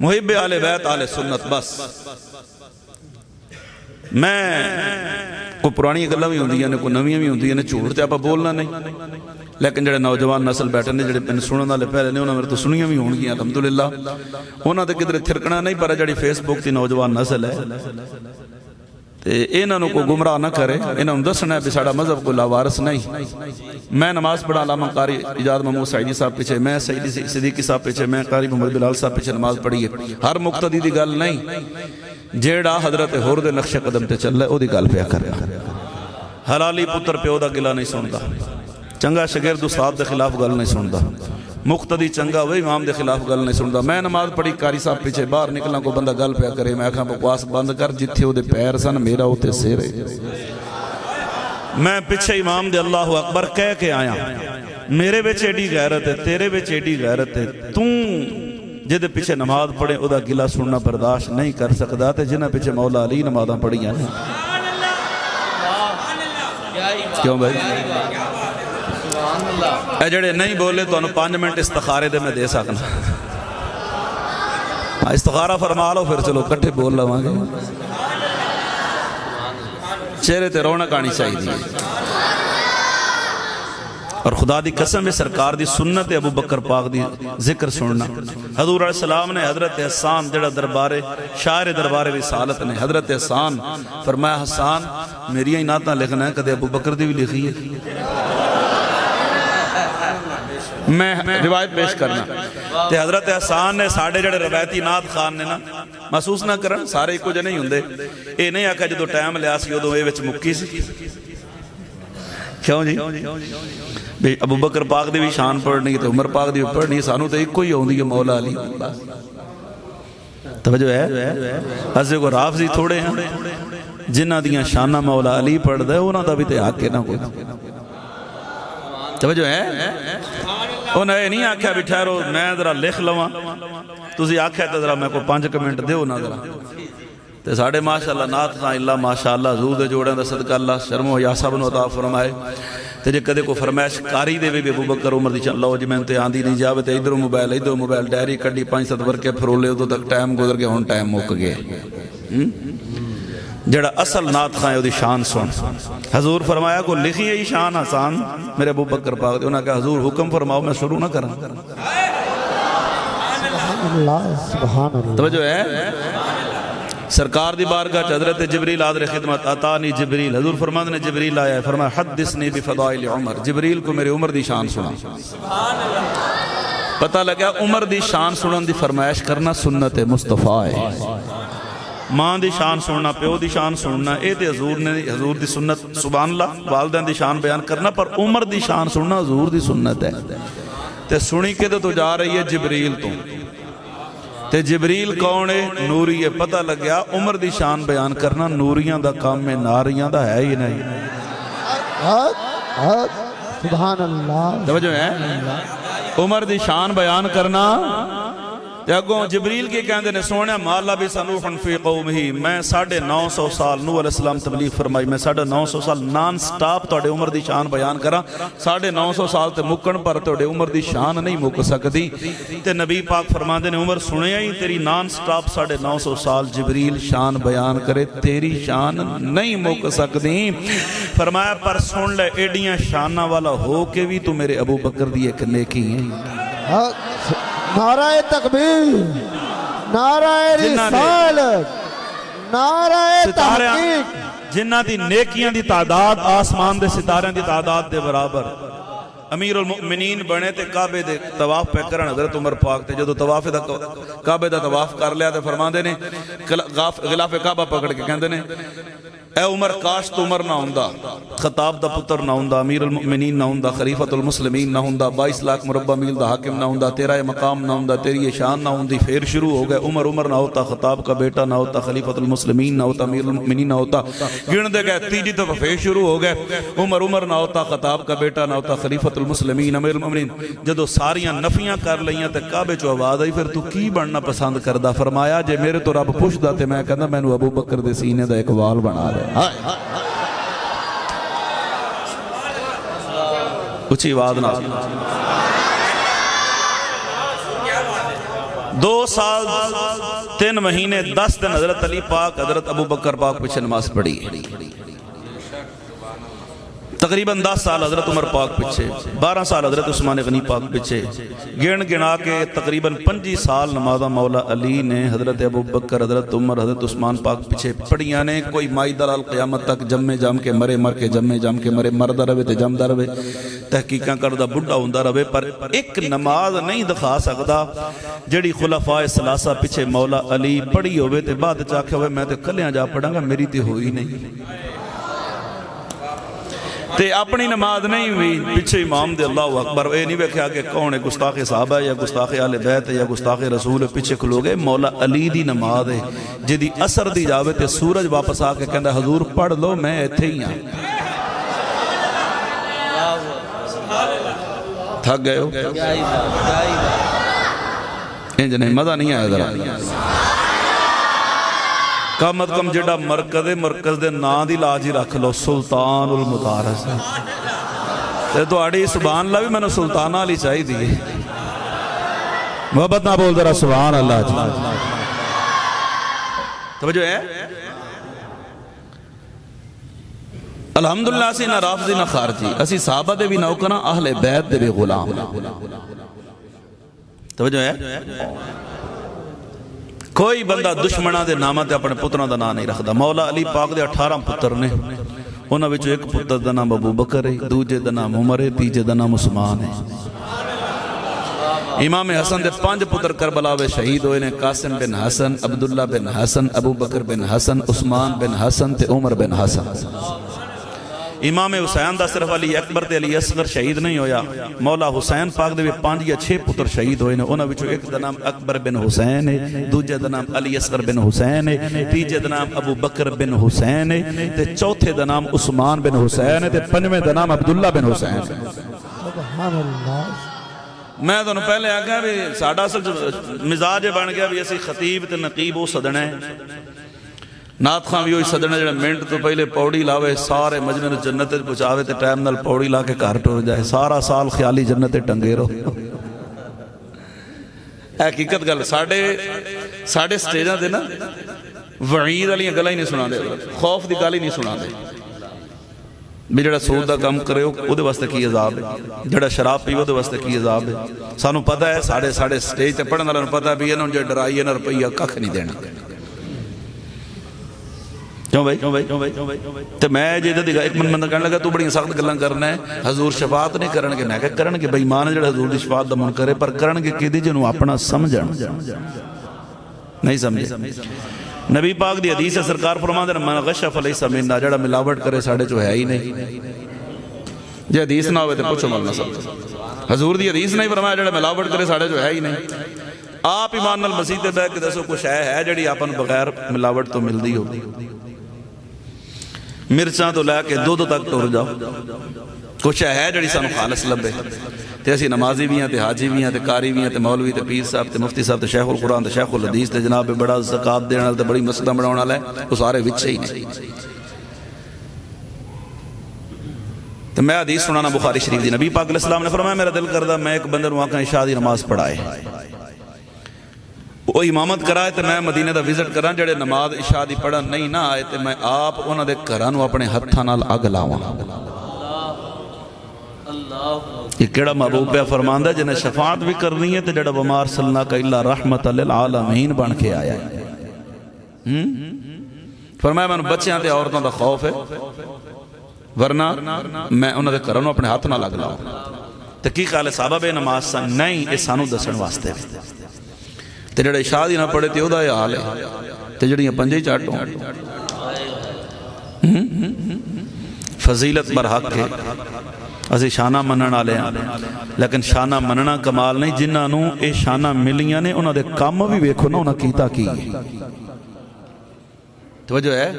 محب آل بیت آل سنت بس میں کوئی پرانی گلاں بھی ہوندیاں نے کوئی نویاں بھی ہوندیاں نے جھوٹ تے آپا بولنا نہیں لیکن جڑے نوجوان نسل بیٹھے نے جڑے پن سنن والے پہلے نے انہاں میرے تو سنیاں بھی ہون گیاں الحمدللہ انہاں تے کدھر تھرکنا نہیں پر جڑی فیس بک دی نوجوان نسل ہے تے انہاں نوں کو گمراہ نہ کرے انہاں نوں دسنا ہے کہ ساڈا مذہب کو لاوارث نہیں میں نماز پڑھا علامہ قاری ایجاد محمود سعیدی صاحب پیچھے میں سعیدی صدیقی صاحب پیچھے میں قاری محمد بلال صاحب پیچھے نماز پڑھی ہے ہر مقتدی دی گل نہیں جیڑا حضرت حور دے نقش قدم تے چل رہا ہے او دی گل پیا کر حلالی پتر پیو دا گلا نہیں سندا چنگا شگرد استاد دے خلاف گل نہیں سندا مقتدی چنگا وہی امام دے خلاف گل نہیں سندا میں نماز پڑھی قاری صاحب پیچھے باہر نکلا کو بندہ گل پیا کرے میں آکھاں بکواس بند کر جتھے او دے پیر سن میرا اوتے سر ہے میں پیچھے امام دے اللہ اکبر کہہ کے آیا میرے وچ ایڈی غیرت ہے تیرے وچ ایڈی غیرت ہے تو جدے پیچھے نماز پڑھے او دا گلا سننا برداشت نہیں کر سکدا تے جنہاں پیچھے مولا علی نمازاں پڑھیاں نے کیوں بھائی اے جڑے نہیں بولے تو انہوں 5 منٹ استخارے دے میں دے سکنا استخارہ فرما لو پھر چلو کٹھے بول لواں گے چہرے تے رونق آنی چاہیے اور خدا دی قسم ہے سرکار دی سنت ابو بکر پاک دی ذکر سننا حضور علیہ السلام نے حضرت حسان جڑا دربارے شاعر دربارے رسالت نے حضرت حسان فرمایا حسان میری ہی نعتاں لکھنا ہے کدے ابو بکر دی بھی لکھی ہے میں روایت پیش کرنا تے حضرت حسان نے ساڑھے جڑے روایتی نعت خان نے نا محسوس نہ کرن سارے ایک جے نہیں ہوندے اے نہیں آکھا جدو ٹائم لیا سی ادو اے وچ مکی سی کیوں جی ابو بکر پاک دی بھی شان پڑھنی تے عمر پاک دی بھی پڑھنی سانو تے ایک کوئی ہوندی ہے مولا علی توجہ ہے حضرت کو رافضی تھوڑے ہیں جنہ دیاں شانہ مولا علی پڑھ دے انہاں دا بھی تے آکے نہ کوئی توجہ ہے انہاں اے نہیں آکھیا بھی ٹھہرو میں ذرا لکھ لواں تسی آکھیا تے ذرا میں کو 5 منٹ دیو نہ ذرا تے ساڑھے ماشاءاللہ نات خان اللہ ماشاءاللہ حضور دے جوڑیں دا صدقہ اللہ شرم و حیا سب نو عطا فرمائے تے جے کدے کو فرمائش کاری دے بھی ابو بکر عمر دی چل لو جی میں تے آندی نہیں جاوے تے ادھر موبائل ڈائری کڈی 5-7 ورکے پھرولے ادھر تک ٹائم گزر گیا ہن ٹائم مک گئے جڑا اصل نات خان ہے دی شان سن حضور فرمایا کو لکھی ہے شان حسان میرے ابو بکر پاک دے انہاں کہا حضور حکم فرماؤ میں شروع نہ کروں توجہ ہے سرکار دی بارگاہ حضرت جبریل حاضر خدمت اتانی جبریل حضور فرماندے نے جبریل آیا ہے فرمایا حدثنی بفضائل عمر جبریل کو میرے عمر دی شان سنا پتہ لگا عمر دی شان سنن دی فرمائش کرنا سنت مصطفیٰ ہے ماں دی شان سننا پیو دی شان سننا اے تے حضور دی سنت سبحان اللہ والدین دی شان بیان کرنا پر عمر دی شان سننا حضور دی سنت ہے تے سنی کے تو جا رہی ہے جبریل تو تے جبریل کون ہے نوری ہے پتہ لگ گیا عمر دی شان بیان کرنا نوریاں دا کام میں ناریاں دا ہے ہی نہیں سبحان اللہ توجہ ہے عمر دی شان بیان کرنا تے اگوں جبریل کی کہندے نے سونے مالا بھی سنوحن فی قومہی میں 950 سال نوح علیہ السلام تبلیغ فرمائی میں 950 سال نان سٹاپ توڑے عمر دی شان بیان کرا 950 سال تے مکن پر توڑے عمر دی شان نہیں مک سکتی تے نبی پاک فرماندے نے عمر سنے ہی تیری نان سٹاپ 950 سال جبریل شان بیان کرے تیری شان نہیں مک سکتی فرمایا پر سن لے ایڈیاں شانہ والا ہو کے بھی تو میرے ابو بکر دی ایک نیکی ہیں نعرہ تکبیر نعرہ رسالت نعرہ تحقیق جنہ دی نیکیاں دی تعداد آسمان دے ستاروں دی تعداد دے برابر امیر المؤمنین بنے تے کعبے دے طواف پہ کرن حضرت عمر پاک تے جدو طواف دا کعبے دا طواف کر لیا تے فرماندے نے غلاف کعبہ پکڑ کے کہندے نے اے عمر کاش تو عمر نہ ہوندہ خطاب دا پتر نہ ہوندہ امیر المؤمنین نہ ہوندہ خلیفۃ المسلمین نہ ہوندہ 22 لاکھ مربع میل دا حاکم نہ ہوندہ تیرا یہ مقام نہ ہوندہ تیری یہ شان نہ ہوندی پھر شروع ہو گئے عمر نہ ہوتا خطاب کا بیٹا نہ ہوتا خلیفۃ المسلمین نہ ہوتا امیر المؤمنین نہ ہوتا گن دے گئے تیجی تو پھر شروع ہو گئے عمر نہ ہوتا خطاب کا بیٹا نہ ہوتا خلیفۃ المسلمین امیر المؤمنین جدو ساریاں نفیاں کر لئیاں تے کعبے چو آواز آئی پھر تو کی بننا پسند کردہ فرمایا جے میرے تو رب پوچھ دا تے میں کہنا میں نو ابو بکر دے سینے دا ایک وال بنا دے اچھی آواز نہ 2 سال 3 مہینے 10 دن حضرت علی پاک حضرت ابو بکر پاک پیچھے نماز پڑھی ہے. تقریباً 10 سال حضرت عمر پاک پیچھے، 12 سال حضرت عثمان غنی پاک پیچھے، گنا کے تقریباً 25 سال نمازہ مولا علی نے حضرت ابو بکر، حضرت عمر، حضرت عثمان پاک پیچھے پڑھیاں نے. کوئی مائی دلال قیامت تک جمے جم کے مرے، مر کے جمے جم کے مرے، مردہ رہے تے جمدہ رہے، تحقیقاں کردہ بڑھا ہوندہ رہے، پر ایک نماز نہیں دکھا سکتا جڑی خلفاء ثلاثہ پیچھے مولا علی پڑھی ہوئے تے بعد چاکھے ہوئے میں تے کلیاں جا پڑھاں گا، میری تے ہوئی نہیں. تے اپنی نماز نہیں ہوئی، پیچھے امام دے اللہ اکبر، اے نہیں ویکھیا کہ کون ہے گستاخ صحابہ یا گستاخ اہل بیت یا گستاخ رسول، پیچھے کھلو گئے. مولا علی دی نماز ہے جدی اثر دی جاوے تے سورج واپس آ کے کہندا حضور پڑھ لو میں ایتھے ہی ہاں. تھک گئے ہو؟ انج نہیں، مزہ نہیں آیا ذرا. کم از کم جڑا مرکز دے نا دی لاج ہی رکھ لو، سلطان المدارس. تے تو آڑی سبحان اللہ بھی میں نے سلطانہ علی چاہی دی. محبت نہ بول ذرا سبحان اللہ جی. توجہ ہے؟ الحمدللہ اسی نہ رافضی نہ خارجی، اسی صحابہ دے بھی نوکران، اہل بیت دے بھی غلام. توجہ ہے؟ کوئی بندہ دشمنہ دے نامہ تے اپنے پترہ دا نام نہیں رکھ دا. مولا علی پاک دے 18 پتر نے، انہاں وچوں ایک پتر دا نام ابو بکر ہے، دوجے دا نام عمر ہے، تیجے دا نام عثمان ہے. امام حسن دے 5 پتر کربلا میں شہید ہوئے نے، قاسم بن حسن، عبداللہ بن حسن، ابو بکر بن حسن، عثمان بن حسن تے عمر بن حسن. امام حسین دا صرف علی اکبر تے علی اصغر شہید نہیں ہویا، مولا حسین پاک دے بھی 5 یا 6 پتر شہید ہوئے نے. انہاں وچوں ایک دا نام اکبر بن حسین ہے، دوجے دا نام علی اصغر بن حسین ہے، تیجے دا نام ابو بکر بن حسین ہے، تے چوتھے دا نام عثمان بن حسین ہے، تے پنجویں دا نام عبداللہ بن حسین ہے. سبحان اللہ. میں تو پہلے آگیا بھی ساڑھا مزاج بن گیا بھی اسی خطیب تے نقیب وہ صدنے نات خان بھی ہوئی صدنے جڑے منٹ تو پہلے پوڑی لاوے سارے مجمع جنت پہنچاوے تے ٹائم نال پوڑی لا کے گھر ٹر جائے، سارا سال خیالی جنت ٹنگے رہو. حقیقت گل ساڑھے سٹیجاں دے نا وعید علیہ گلہ ہی نہیں سنا دے، خوف دی گل ہی نہیں سنا دے. بھی جڑا سود دا کم کرے ہو دے واسطے کی عذاب ہے، جڑا شراب پیو دے واسطے کی عذاب ہے. سانو پتہ ہے ساڑھے سٹیج تے پڑھن والوں پتہ ہے بھی انہوں جو ڈرائی ہے روپیہ ککھ نہیں دینا. کیوں بھائی تو میں جیدہ دیکھا ایک من بندہ کہنے لگا تو بڑی سخت گلن کرنا ہے، حضور شفاعت نہیں کرنگے. میں کہا کرنگے بھائی ایمان جڑا حضور دی شفاعت دا من کرے، پر کرنگے کی دی جنہوں اپنا سمجھن نہیں سمجھے. نبی پاک دی حدیث ہے، سرکار فرما دے من غش فلیس مننا، جڑا ملاوٹ کرے ساڑھے جو ہے ہی نہیں. جے حدیث نہ ہوئے تو پوچھو ملنا سب. حضور دی حدیث نہیں فرمایا جڑا ملاوٹ کرے ساڑھے جو ہے ہی نہیں. آپ ایمان نال مسیح تے بیٹھ کے دسو کچھ ہے جڑی آپن بغیر ملاوٹ تو مل دی ہو. مرچاں تو لے کے دودھ تک ٹر جاؤ، کچھ ہے جڑی سانو خالص لبے. تے اسی نمازی بھی ہیں، تے حاجی بھی ہیں، تے قاری بھی ہیں، تے مولوی، تے پیر صاحب، تے مفتی صاحب، تے شیخ القرآن، تے شیخ الحدیث، تے جناب بڑا زکاة دینا، تے بڑی مسجدہ بناونا لے، وہ سارے وچے ہی نہیں. تو میں حدیث سنانا بخاری شریف دی. نبی پاک علیہ السلام نے فرمایا میرا دل کردہ میں ایک بندر وہاں کا عشاء دی نماز پڑھائے، وہ امامت کرائے تے میں مدینہ دا وزٹ کران، جڑے نماز عشاء دی پڑھن نہیں نہ آئے تے میں آپ انہاں دے گھرانوں اپنے ہتھاں نال اگ لاواں. یہ کیڑا محبوب ہے فرماندہ جنہیں شفاعت بھی کرنی ہے تے جڑا وما ارسلناک الا رحمت للعالمین بن کے آیا ہے. فرمایا میں بچیاں تے عورتوں دا خوف ہے، ورنہ میں انہاں دے گھرانوں اپنے ہاتھ نال اگ لاواں. تے کی خیال ہے صحابہ بے نماز سن نہیں، اے سانو دسن واسطے تے جڑے عشاء دی نہ پڑھے تے اودا یہ حال ہے تے جڑیاں پنجے چاٹوں. فضیلت برحق ہے، اسی شانہ منن والے ہیں، لیکن شانہ مننا کمال نہیں. جنہاں نوں اے شانہ ملیاں نے انہاں دے کام بھی ویکھو نا انہاں کیتا کی. توجہ ہے،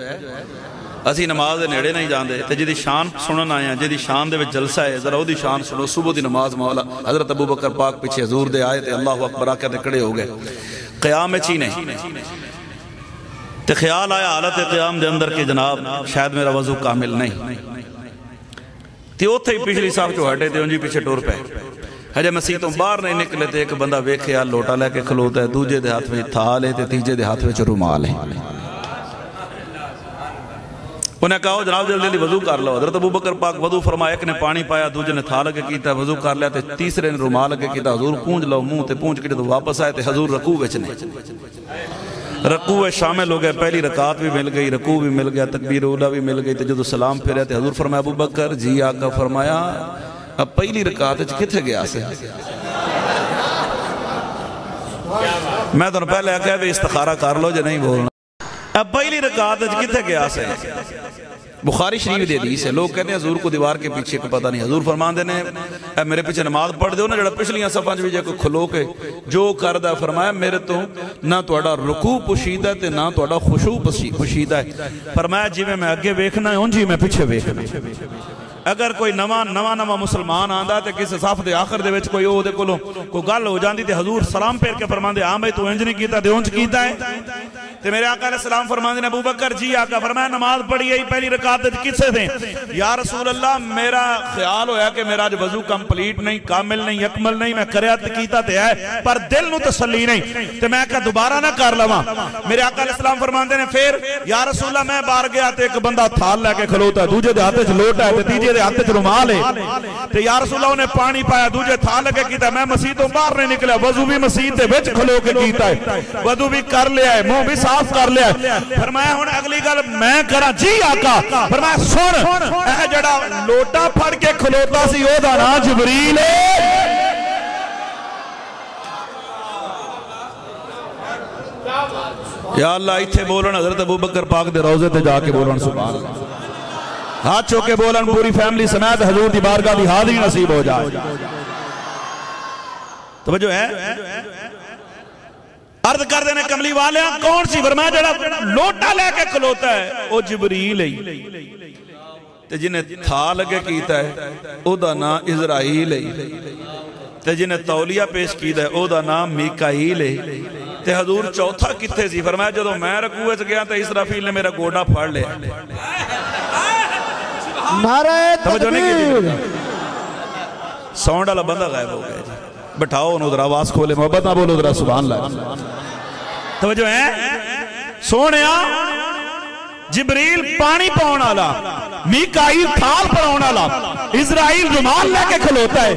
اسی نماز دے نیڑے نہیں جاندے تے جدی شان سنن آئے ہیں، جدی شان دے وچ جلسہ ہے ذرا اودی شان سنو. صبح دی نماز مولا حضرت ابو بکر پاک پیچھے حضور دے آئے تے اللہ اکبر آ کے کھڑے ہو گئے، قیام چی نہیں. تے خیال آیا حالت قیام دے اندر کہ جناب شاید میرا وضو کامل نہیں. تے اوتھے ہی پچھلی صاحب جو ہٹے تے انجی پیچھے ٹور پہ ہجے مسیح تو باہر نہیں نکلے تے ایک بندہ ویکھیا لوٹا لے کے کھلوتا ہے، دوجے دے ہاتھ میں تھال ہے تے تیجے دے ہاتھ میں رومال ہے۔ انہیں کہا جناب جلدی جلدی وضو کر لو۔ حضرت ابوبکر پاک وضو فرمایا، ایک نے پانی پایا، دوجے نے تھال اگے کیتا، وضو کر لیا تے تیسرے نے رومال اگے کیتا، حضور پونج لو منہ تے پونج کے تو واپس آئے تے حضور رکوع وچ نے رکوع شامل ہو گئے، پہلی رکعت بھی مل گئی، رکوع بھی مل گیا، تکبیر اولیٰ بھی مل گئی تے جدو سلام پھریا تے حضور فرمایا ابوبکر جی آقا، فرمایا اب پہلی رکعت وچ کتھے گیا سے؟ میں تو پہلے کہا کہ استخارہ کر لو جو نہیں بولنا، اب پہلی رکعت وچ کتھے گیا سے؟ بخاری شریف دے حدیث ہے، لوگ کہتے ہیں حضور کو دیوار کے پیچھے کو پتہ نہیں، حضور فرماندے نے اے میرے پیچھے نماز پڑھ دیو نا جڑا پچھلیاں صفحاں وچ بھی کھلو کے جو کردا، فرمایا میرے تو نہ تہاڈا رکوع پوشیدہ تے نہ تہاڈا خشوع پوشیدہ ہے، فرمایا جویں میں اگے ویکھنا ہے اونج ہی میں پیچھے ویکھنا۔ اگر کوئی نواں مسلمان آندا تے کسی صف دے آخر دے وچ کوئی او دے کولوں کوئی گل ہو جاندی تے حضور سلام پھیر کے فرماندے ہاں بھائی تو انج نہیں کیتا تے اونج کیتا ہے تے میرے آقا علیہ السلام فرماندے نے ابوبکر جی آقا، فرمایا نماز پڑھی ہے پہلی رکعت وچ کسے تھے؟ یا رسول اللہ میرا خیال ہویا کہ میرا جو وضو کمپلیٹ نہیں، کامل نہیں، اکمل نہیں، میں کریا تے کیتا تے ہے پر دل نو تسلی نہیں تے میں کہا دوبارہ نہ کر لواں۔ میرے آقا علیہ السلام فرماندے نے پھر یا رسول اللہ میں باہر گیا تے ایک بندہ تھال لے کے کھلوتا ہے، دوجے دے ہاتھ وچ لوٹا ہے تے تیجے دے ہاتھ وچ رومال ہے تے یا رسول اللہ نے پانی پایا، دوجے تھال لگے کیتا، میں مسیح تو باہر نہیں نکلا، وضو بھی مسیح دے وچ کھلو کے کیتا ہے، وضو بھی کر لیا ہے، منہ بھی صاف کر لیا ہے۔ فرمایا ہن اگلی گل میں کراں جی آقا، فرمایا سن اے جڑا لوٹا پھڑ کے کھلوتا سی او دا نام جبریل ہے۔ یا اللہ ایتھے بولن حضرت ابوبکر پاک دے روضے تے جا کے بولن سبحان اللہ، ہاتھ چوکے بولن پوری فیملی سمیت حضور دی بارگاہ دی حاضری نصیب ہو جائے۔ توجہ ہے، عرض کر دینے کملی والے کون سی؟ فرمایا جڑا لوٹا لے کے کھلوتا ہے او جبریل ہے تے جنہیں تھال اگے کیتا ہے او دا نام اسرائیل ہے تے جنہیں تولیہ پیش کیتا ہے او دا نام میکائیل ہے تے حضور چوتھا کتھے سی؟ فرمایا جدو میں رکوع وچ گیا تے اسرافیل نے میرا گوڑا پھاڑ لیا۔ نعرہ تکبیر، ساؤنڈ والا بندہ غائب ہو گیا جی، بٹھاؤ انہوں ادھر آواز کھولے، محبت نہ بولو ادھر سبحان اللہ۔ توجہ ہے سونیا، جبریل پانی پاؤن والا، میکائیل تھال پڑاؤن والا، اسرائیل رومال لے کے کھلوتا ہے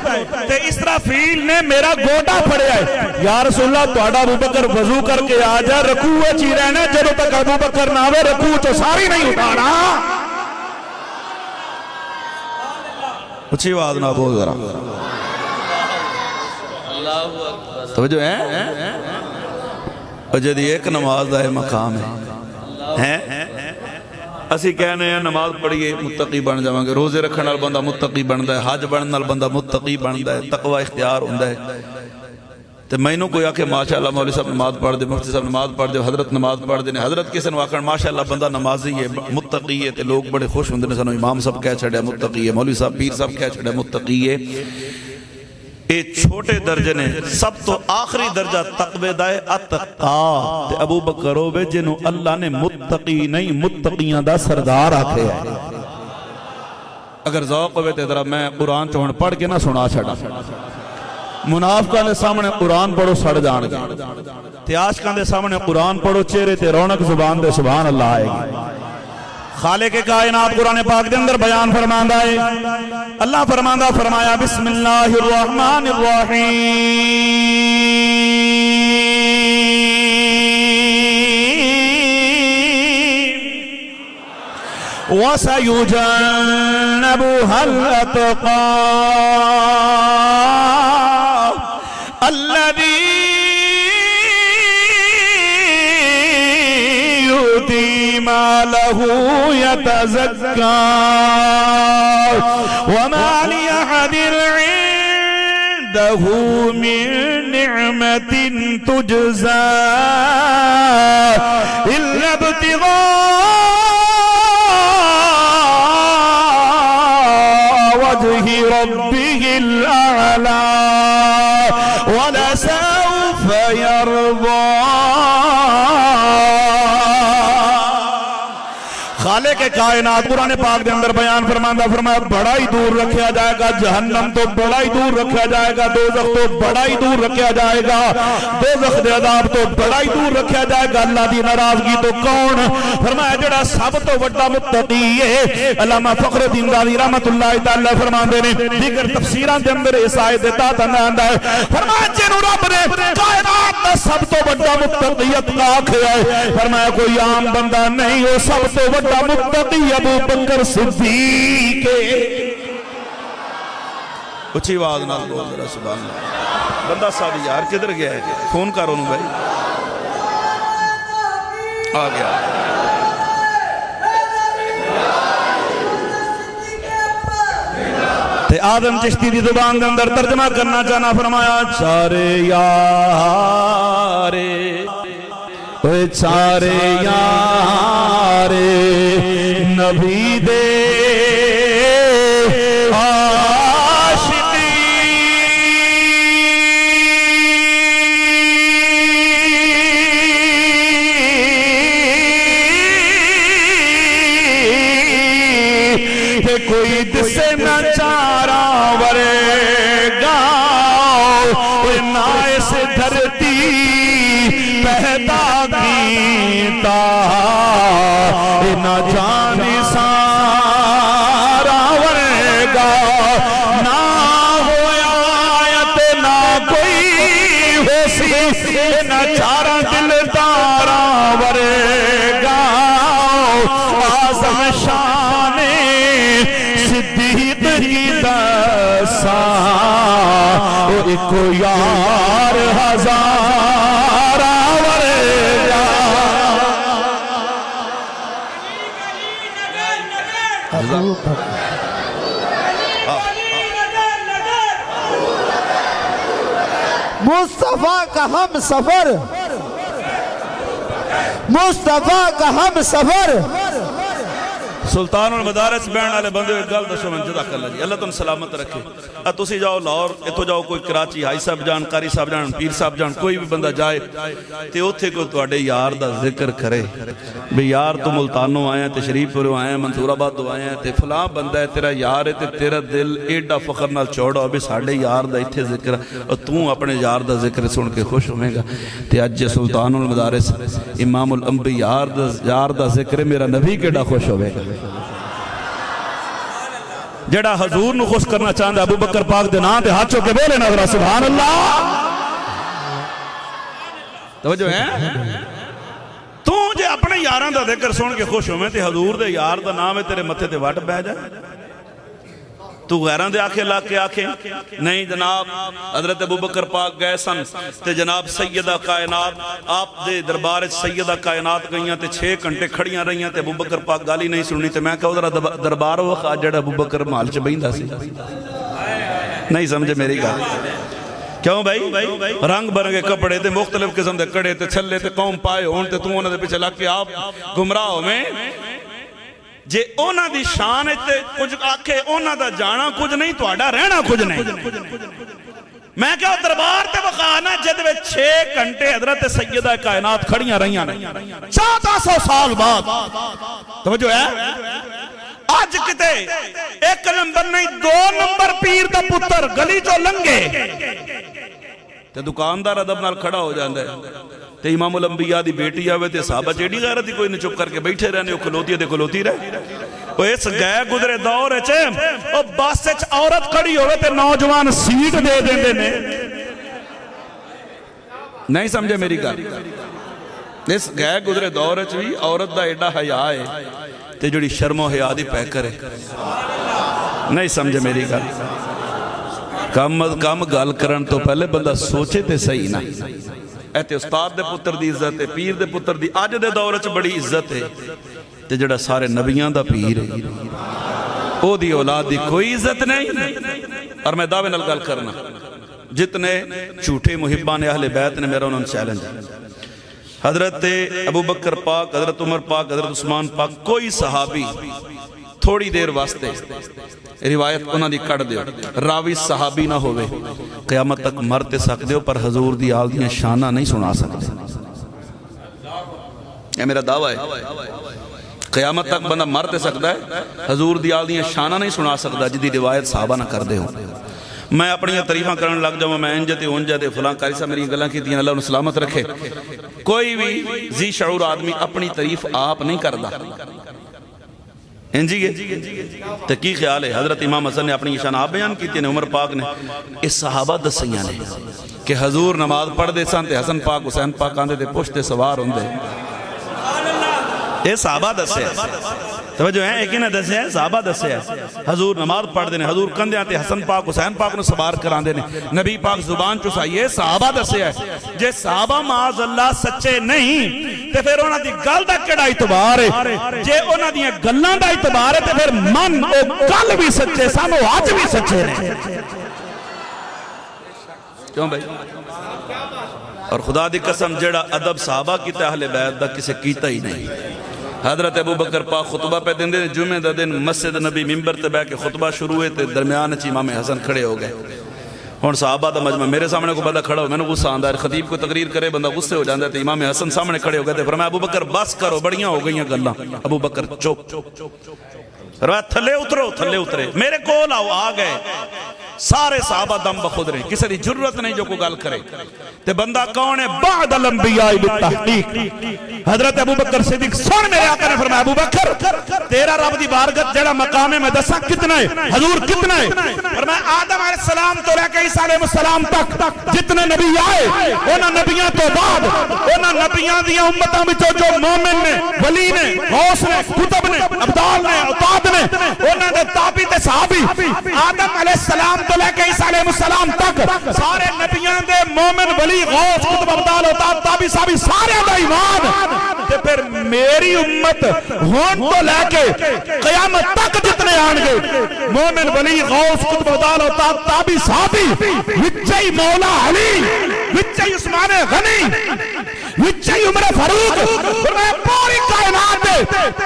تے اسرافیل نے میرا گوٹا پھڑیا ہے۔ یا رسول اللہ تہاڈا ابوبکر وضو کر کے آ جا، رکوع وچ ہی رہنا، جدوں تک ابوبکر نہ آوے رکوع چوں ساری نہیں اٹھانا۔ اچھی آواز نہ بول ذرا، توجہ ہے، جدی ایک نماز دا مقام ہے، اسی کہنے ہیں نماز پڑھیے متقی بن جاواں گے، روزے رکھن نال بندہ متقی بندا ہے، حج بنن نال بندہ متقی بندا ہے، تقوی اختیار ہوندا ہے۔ تے مینوں کوئی آکھے ماشاءاللہ مولوی صاحب نماز پڑھ دے، مفتی صاحب نماز پڑھ دے، حضرت نماز پڑھ دے، حضرت کسے نوں آکھن ماشاءاللہ بندہ نمازی ہے، متقی ہے تے لوگ بڑے خوش ہوندے نے، سانوں امام صاحب کہہ چھڑیا متقی ہے، مولوی صاحب پیر صاحب کہہ چھڑیا متقی ہے۔ اے چھوٹے درجے نے، سب تو آخری درجہ تقوی دا ہے اتقا تے ابو بکر ہوے جنوں اللہ نے متقی نہیں متقیاں دا سردار آکھے ہے۔ اگر ذوق ہوئے تے ذرا میں قرآن چون پڑھ کے نہ سنا چھڑا، منافقاں دے سامنے قرآن پڑھو سڑ جان گے تے عاشقاں دے سامنے قرآن پڑھو چہرے تے رونق زبان دے سبحان اللہ آئے گی۔ خالق کائنات قرآن پاک دے اندر بیان فرماندہ ہے، اللہ فرماندہ فرمایا بسم اللہ الرحمن الرحیم وَسَيُجَنَّبُهَا الْأَتْقَى الَّذِي مَالَهُ يَتَزَكَّى وَمَا لِأَحَدٍ عِندَهُ مِن نِعْمَةٍ تُجْزَى إِلَّا ابْتِغَاءَ وَجْهِ رَبِّهِ الْأَعْلَى وَلَسَوْفَ يَرْضَى۔ خالق کائنات قرآن پاک دے اندر بیان فرماندہ فرمایا بڑا ہی دور رکھیا جائے گا جہنم تو بڑا ہی دور رکھیا جائے گا دوزخ تو بڑا ہی دور رکھیا جائے گا دوزخ دے عذاب تو بڑا ہی دور رکھیا جائے گا اللہ دی ناراضگی تو کون فرمایا جڑا سب تو بڑا متقی ہے علامہ فخر الدین رازی رحمت اللہ تعالی فرماندے نے دیگر تفسیران دے اندر اس آیت دیتا تناندہ ہے فرمایا جنہوں رب نے کائنات دا سب تو بڑا متقیت کا آکھیا ہے فرمایا کوئی عام بندہ نہیں ہو سب تو بڑا متقی ابو بکر صدیق اچھی آواز نہ بول ذرا سبحان اللہ بندہ صاحب یار کدھر گیا ہے فون کرو نو بھائی آ گیا تے آدم چشتی دی زبان دے اندر ترجمہ کرنا چاہنا فرمایا چارے یارے اوے چارے یارے نبی دے کوئی دسے نہ چارا ورے گاؤ نہ اس دھرتی پیدا کیتا نہ جانی سارا ورے گاؤ نہ ہویا آیت نہ کوئی ہو سی نہ چارا دل دارا ورے گاؤ آزم شان صدیق کی دسا ایک یار ہزار ورگا مصطفیٰ کا ہم سفر مصطفیٰ کا ہم سفر سلطان المدارس بین والے بندے گل دسو من جدا کر لجی اللہ تم سلامت رکھے تسی جاؤ لاہور اتو جاؤ کوئی کراچی ہائی صاحب جان قاری صاحب جان پیر صاحب جان کوئی بھی بندہ جائے تے اوتھے کو تواڈے یار دا ذکر کرے بے یار تو ملتانوں آئے ہیں تشریف پوروں آئے ہیں منصور آباد تو آئے ہیں تے فلاں بندہ ہے تیرا یار ہے تے تیرا دل ایڈا فخر نال چوڑا ہو بے ساڑھے یار دا ایتھے ذکر اور توں اپنے یار دا ذکر سن کے خوش ہوئے گا تے اج سلطان المدارس امام الانبیاء یار دا ذکر میرا نبی کیڑا خوش ہوئے گا جڑا حضور نو خوش کرنا چاہتا ابو بکر پاک دے نام دے ہاتھوں کے بولے نظرہ سبحان اللہ توجہ ہے تو جے اپنے یاران دا ذکر سن کے خوش ہوئے تے حضور دے یار دا نام ہے تیرے متھے دے وٹ بہ جائے تو غیران دے آنکھیں لا کے آنکھیں نہیں جناب حضرت ابو بکر پاک گئے سن تے جناب سیدہ کائنات آپ دے دربار سیدہ کائنات گئیاں تے 6 گھنٹے کھڑیاں رہیاں تے ابو بکر پاک گالی نہیں سننی تے میں کہو ذرا دربار وقت جڑا ابو بکر مال چ بہندا سی نہیں سمجھے میری گل کیوں بھائی رنگ برنگے کپڑے تے مختلف قسم دے کڑے تے چھلے تے قوم پائے ہون تے تو انہاں دے پیچھے لگ کے آپ گمراہ میں جے اونا دی شان تے کچھ آکھے اونا دا جانا کچھ نہیں تو آڈا رہنا کچھ نہیں میں کہا دربار تے وقانا جدوے 6 گھنٹے حضرت سیدہ کائنات کھڑیاں رہیاں نہیں 1400 سال بعد توجہ ہے آج کتے 1 نمبر نہیں 2 نمبر پیر دا پتر گلی جو لنگے تے دکاندار ادب نال کھڑا ہو جاندہ ہے تے امام الانبیاء دی بیٹی آوے تے صحابہ چیڑی غیرت دی کوئی نہیں چپ کر کے بیٹھے رہنے وہ کھلوتی ہے تے کھلوتی رہے وہ اس گئے گزرے دور چھے وہ بس سے عورت کھڑی ہوئے تے نوجوان سیٹ دے دیں دے نہیں سمجھے میری گل اس گئے گزرے دور چھے عورت دا ایڈا حیاء ہے تے جڑی شرم و حیاء دی پہ کرے نہیں سمجھے میری گل کم گل کرن تو پہلے بندہ سوچے تے صحیح نہ ایتے استاد دے پتر دی عزت ہے پیر دے پتر دی آج دے دور چ بڑی عزت ہے تے جڑا سارے نبیان دا پیر ہے او دی اولاد دی کوئی عزت نہیں اور میں دعوے نال گل کرنا جتنے جھوٹے محبان اہل بیت نے میرا انہوں چیلنج حضرت ابو بکر پاک حضرت عمر پاک حضرت عثمان پاک کوئی صحابی تھوڑی دیر واسطے روایت انہاں دی کڑ دیو راوی صحابی نہ ہوئے قیامت تک مرتے سکتے دیو پر حضور دی آل دیاں شانہ نہیں سنا سکتے یہ میرا دعویٰ ہے قیامت تک بندہ مر تے سکتا ہے حضور دی آل دیاں شانہ نہیں سنا سکتا جدی روایت صحابہ نہ کر دے ہوں میں اپنی تعریفاں کرن لگ جاؤں میں انجتے اونجتے فلاں قاری صاحب میری گلاں کیتیاں اللہ انہیں سلامت رکھے کوئی بھی ذی شعور آدمی اپنی تعریف آپ نہیں کردا انجی گے تو کی خیال ہے حضرت امام حسن نے اپنی شان آپ بیان کی تھی عمر پاک نے اس صحابہ دسیاں نے کہ حضور نماز پڑھ دے سان تے حسن پاک حسین پاک آندے تے پشتے سوار ہوندے یہ صحابہ دسے توجہ ہے ایک ہی نہ دسے ہے صحابہ دسے ہے حضور نماز پڑھ دینے حضور کندے آتے حسن پاک حسین پاک نے سوار کران دینے نبی پاک زبان چسا یہ صحابہ دسے ہے جے صحابہ معاذ اللہ سچے نہیں تے پھر انہاں دی گل دا کیڑا اعتبار ہے جے انہاں دی گلاں دا اعتبار ہے تے پھر من او گل بھی سچے سانو آج بھی سچے نے کیوں بھائی اور خدا دی قسم جڑا ادب صحابہ کی اہل بیت دا کسے کیتا ہی نہیں حضرت ابو بکر پاک خطبہ پہ دن دے جمعہ دا دن مسجد نبی ممبر تے بیٹھ کے خطبہ شروع ہوئے تے درمیان چ امام حسن کھڑے ہو گئے ہن صحابہ دا مجمع میرے سامنے کو بندہ کھڑا ہو میں نے غصہ آندا ہے خطیب کو تقریر کرے بندہ غصے ہو جاندا ہے تے امام حسن سامنے کھڑے ہو گئے تے فرمایا ابو بکر بس کرو بڑیاں ہو گئیاں گلاں ابو بکر چپ فرمایا تھلے اترے میرے کول آؤ آ گئے سارے صحابہ دم بخود رہے کسی دی جرت نہیں جو کو گل کرے تے بندہ کون ہے بعد الانبیاء بالتحقیق حضرت ابو بکر صدیق سن میرے آقا نے فرمایا ابو بکر تیرا رب دی بارگت جڑا مقام ہے میں دسا کتنا ہے حضور کتنا ہے فرمایا آدم علیہ السلام تو لے کے عیسیٰ علیہ السلام تک جتنے نبی آئے انہاں نبیاں تو بعد انہاں نبیاں دیاں امتاں میں جو مومن نے ولی نے غوث نے کتب نے ابدال نے اطاعت نے انہاں دے تابعی تے صحابی آدم علیہ السلام تو لے کے عیسیٰ علیہ السلام تک سارے نبیاں دے مومن ولی غوث کتب ابدال اطاعت تابعی صحابی سارے دا ایمان تے پھر میری امت ہون تو لے کے قیامت تک جتنے آن گے مومن ولی غوث کتب ابدال اطاعت تابعی صحابی وچے مولا علی وچے عثمان غنی وچے عمر فاروق پوری کائنات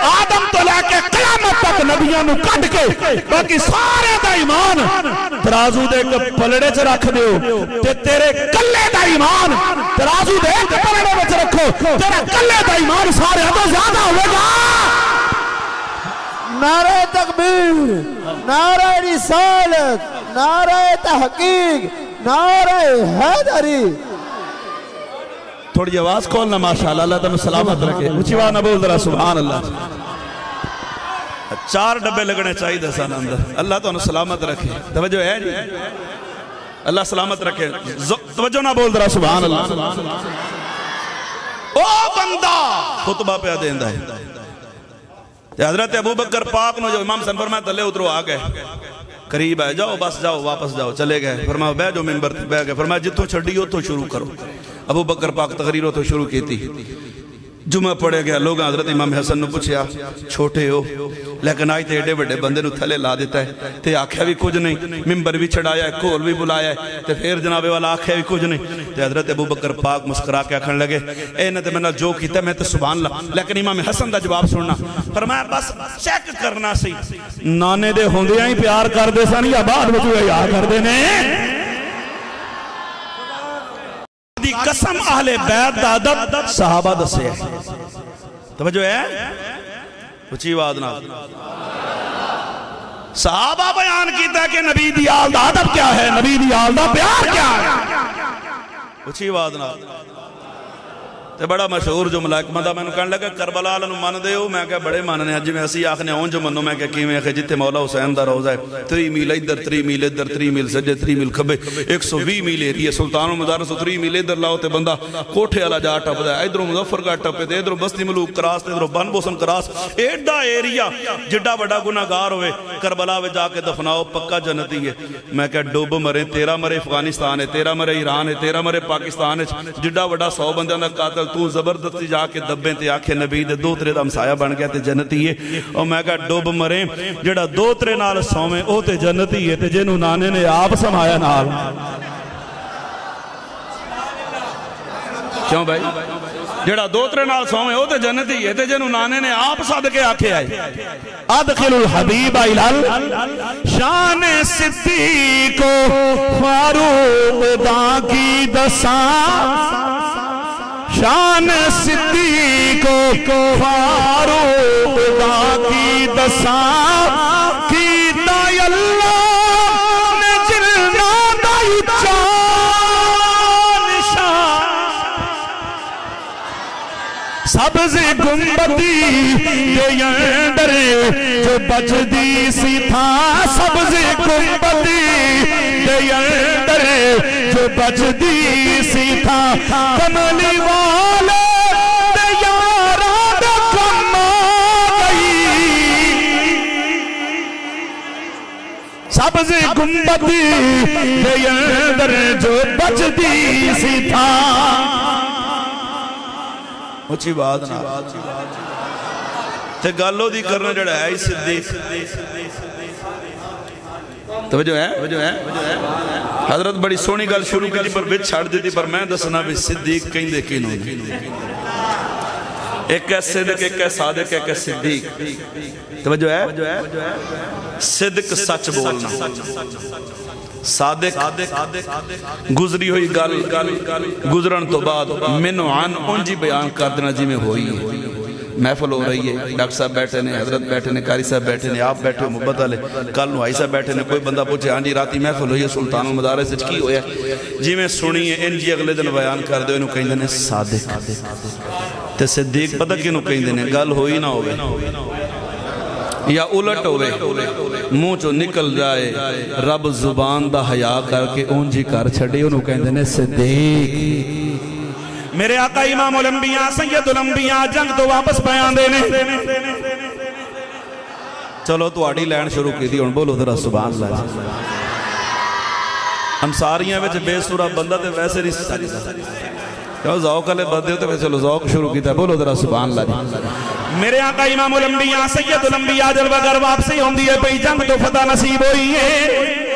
آدم تو لے کے قیامت تک نبیوں نو کٹ کے باقی سارے دا ایمان ترازو دے کے پلڑے چ رکھ دیو تے تیرے کلے دا ایمان ترازو دے کے پلڑے وچ رکھو تیرا کلے دا ایمان سارے تو زیادہ ہوے گا نعرہ تکبیر نعرہ رسالت نعرہ تحقیق نعرہ حیدری تھوڑی آواز کھولنا ماشاءاللہ اللہ تمہیں سلامت رکھے اونچی آواز نہ بول ذرا سبحان اللہ 4 ڈبے لگنے چاہیے دسان اندر اللہ تو انہوں سلامت رکھے توجہ ہے جی اللہ سلامت رکھے توجہ نہ بول ذرا سبحان اللہ او بندہ خطبہ پہ دیندہ ہے حضرت ابو بکر پاک نو جو امام حسن فرمایا تلے اترو آ گئے قریب ہے جاؤ بس جاؤ واپس جاؤ چلے گئے فرمایا بے جو ممبر تھی بے گئے فرمایا جتوں چھڑی ہو تو شروع کرو ابو بکر پاک تقریروں تو شروع کی تھی جمعہ پڑے گیا لوگ حضرت امام حسن نے پوچھیا چھوٹے ہو لیکن آئی تے ایڈے بڑے بندے نو تھلے لا دیتا ہے تے آکھیا بھی کچھ نہیں ممبر بھی چھڑایا ہے کول بھی بلایا ہے تے پھر جناب والا آکھیا بھی کچھ نہیں تے حضرت ابو بکر پاک مسکرا کے آکھن لگے اے نہ تے میں نے جو کیتا میں تے سبحان اللہ لیکن امام حسن دا جواب سننا فرمایا بس چیک کرنا سی نانے دے ہوندیاں ہی پیار کر دے سن یا بعد وچ یاد کر دے نے قسم اہل بیت دا ادب صحابہ دسے ہے توجہ ہے اچھی آواز نہ صحابہ بیان کیتا ہے کہ نبی دی آل دا ادب کیا ہے نبی دی آل دا پیار کیا ہے اچھی آواز نہ تے بڑا مشہور جو ملائک مندہ میں نے کہنے لگا کربلا لنو مان دے ہو میں کہا بڑے ماننے ہیں جی میں اسی آخنے ہوں جو منو میں کہا کیویں کہ جتے مولا حسین دا روزہ ہے 3 میل ادھر 3 میل ادھر 3 میل سجے 3 میل کھبے 120 میل ایریا سلطان و مدارس 3 میل ادھر لاؤ تے بندہ کوٹھے والا جا ٹپ دا ادھروں مظفر کا ٹپے تے ادھروں بستی ملوک کراس تے ادھروں بن بوسن کراس ایڈا ایریا جڈا بڑا گناہگار ہوئے کربلا وچ جا کے دفناؤ پکا جنتی ہے میں کہا ڈوب مرے تیرا مرے افغانستان ہے تیرا مرے ایران ہے تیرا مرے پاکستان ہے جڈا بڑا 100 بندیاں دا قاتل تو زبردستی جا کے دبیں تے آکھے نبی دے 2-3 دا ہمسایہ بن گیا تے جنتی ہے اور میں کہا ڈوب مرے جڑا 2-3 نال سومیں او تے جنتی ہے تے جنہوں نانے نے آپ سمایا نال کیوں بھائی جڑا 2-3 نال سومیں او تے جنتی ہے تے جنہوں نانے نے آپ صدقے آکھے آئے ادخل الحبیب الال شان صدیق فاروق دا کی دساں شان صدیق کو فاروق دا کی دساں کیتا اللہ نے جلنا دا نشان سبز گنبدی دے اندر جو بجدی سی تھا سبز گنبدی دے اندر جو بجدی سی تھا کملی والے دے یاران دا کم گئی سبز گنبدی دے اندر جو بجدی سی تھا اچھی بات نا تے گالو دی کرنا جڑا ہے اس صدیق توجہ ہے حضرت بڑی سونی گل شروع کی پر بچ چھاڑ دیتی پر میں دسنا بھی صدیق کہیں دے کی نہیں ایک ہے صدق ایک ہے صادق ایک ہے صدیق توجہ ہے صدق سچ بولنا صادق گزری ہوئی گل گزرن تو بعد منو عن انجی بیان کر دینا جی میں ہوئی ہے محفل ہو رہی ہے ڈاکٹر صاحب بیٹھے نے حضرت بیٹھے نے قاری صاحب بیٹھے نے آپ بیٹھے ہو محبت والے کل نو آئی صاحب بیٹھے نے کوئی بندہ پوچھے ہاں جی راتی محفل ہوئی ہے سلطان المدارس سے کی ہویا جی میں سنی ہے ان جی اگلے دن بیان کر دے انہوں کہیں دینے صادق تے صدیق پتہ کینوں کہیں دینے گل ہوئی نہ ہوئے یا الٹ ہوئے منہ چو نکل جائے رب زبان دا حیا کر کے اونجی کر چھڑی انہوں کہیں دینے صدیق میرے آقا امام الانبیاء سید الانبیاء جنگ تو واپس بیان دینے چلو تو آڑی لین شروع کی تھی ان بولو ذرا سبحان اللہ انصاریاں وچ بے سورہ بندہ تے ویسے نہیں سکتا ذوق علیہ بندے ہوتے ویسے چلو ذوق شروع کی تھا بولو ذرا سبحان اللہ میرے آقا امام الانبیاء سید الانبیاء جلوہ گر واپسی ہوندی ہے پہی جنگ تو فتح نصیب ہوئی ہے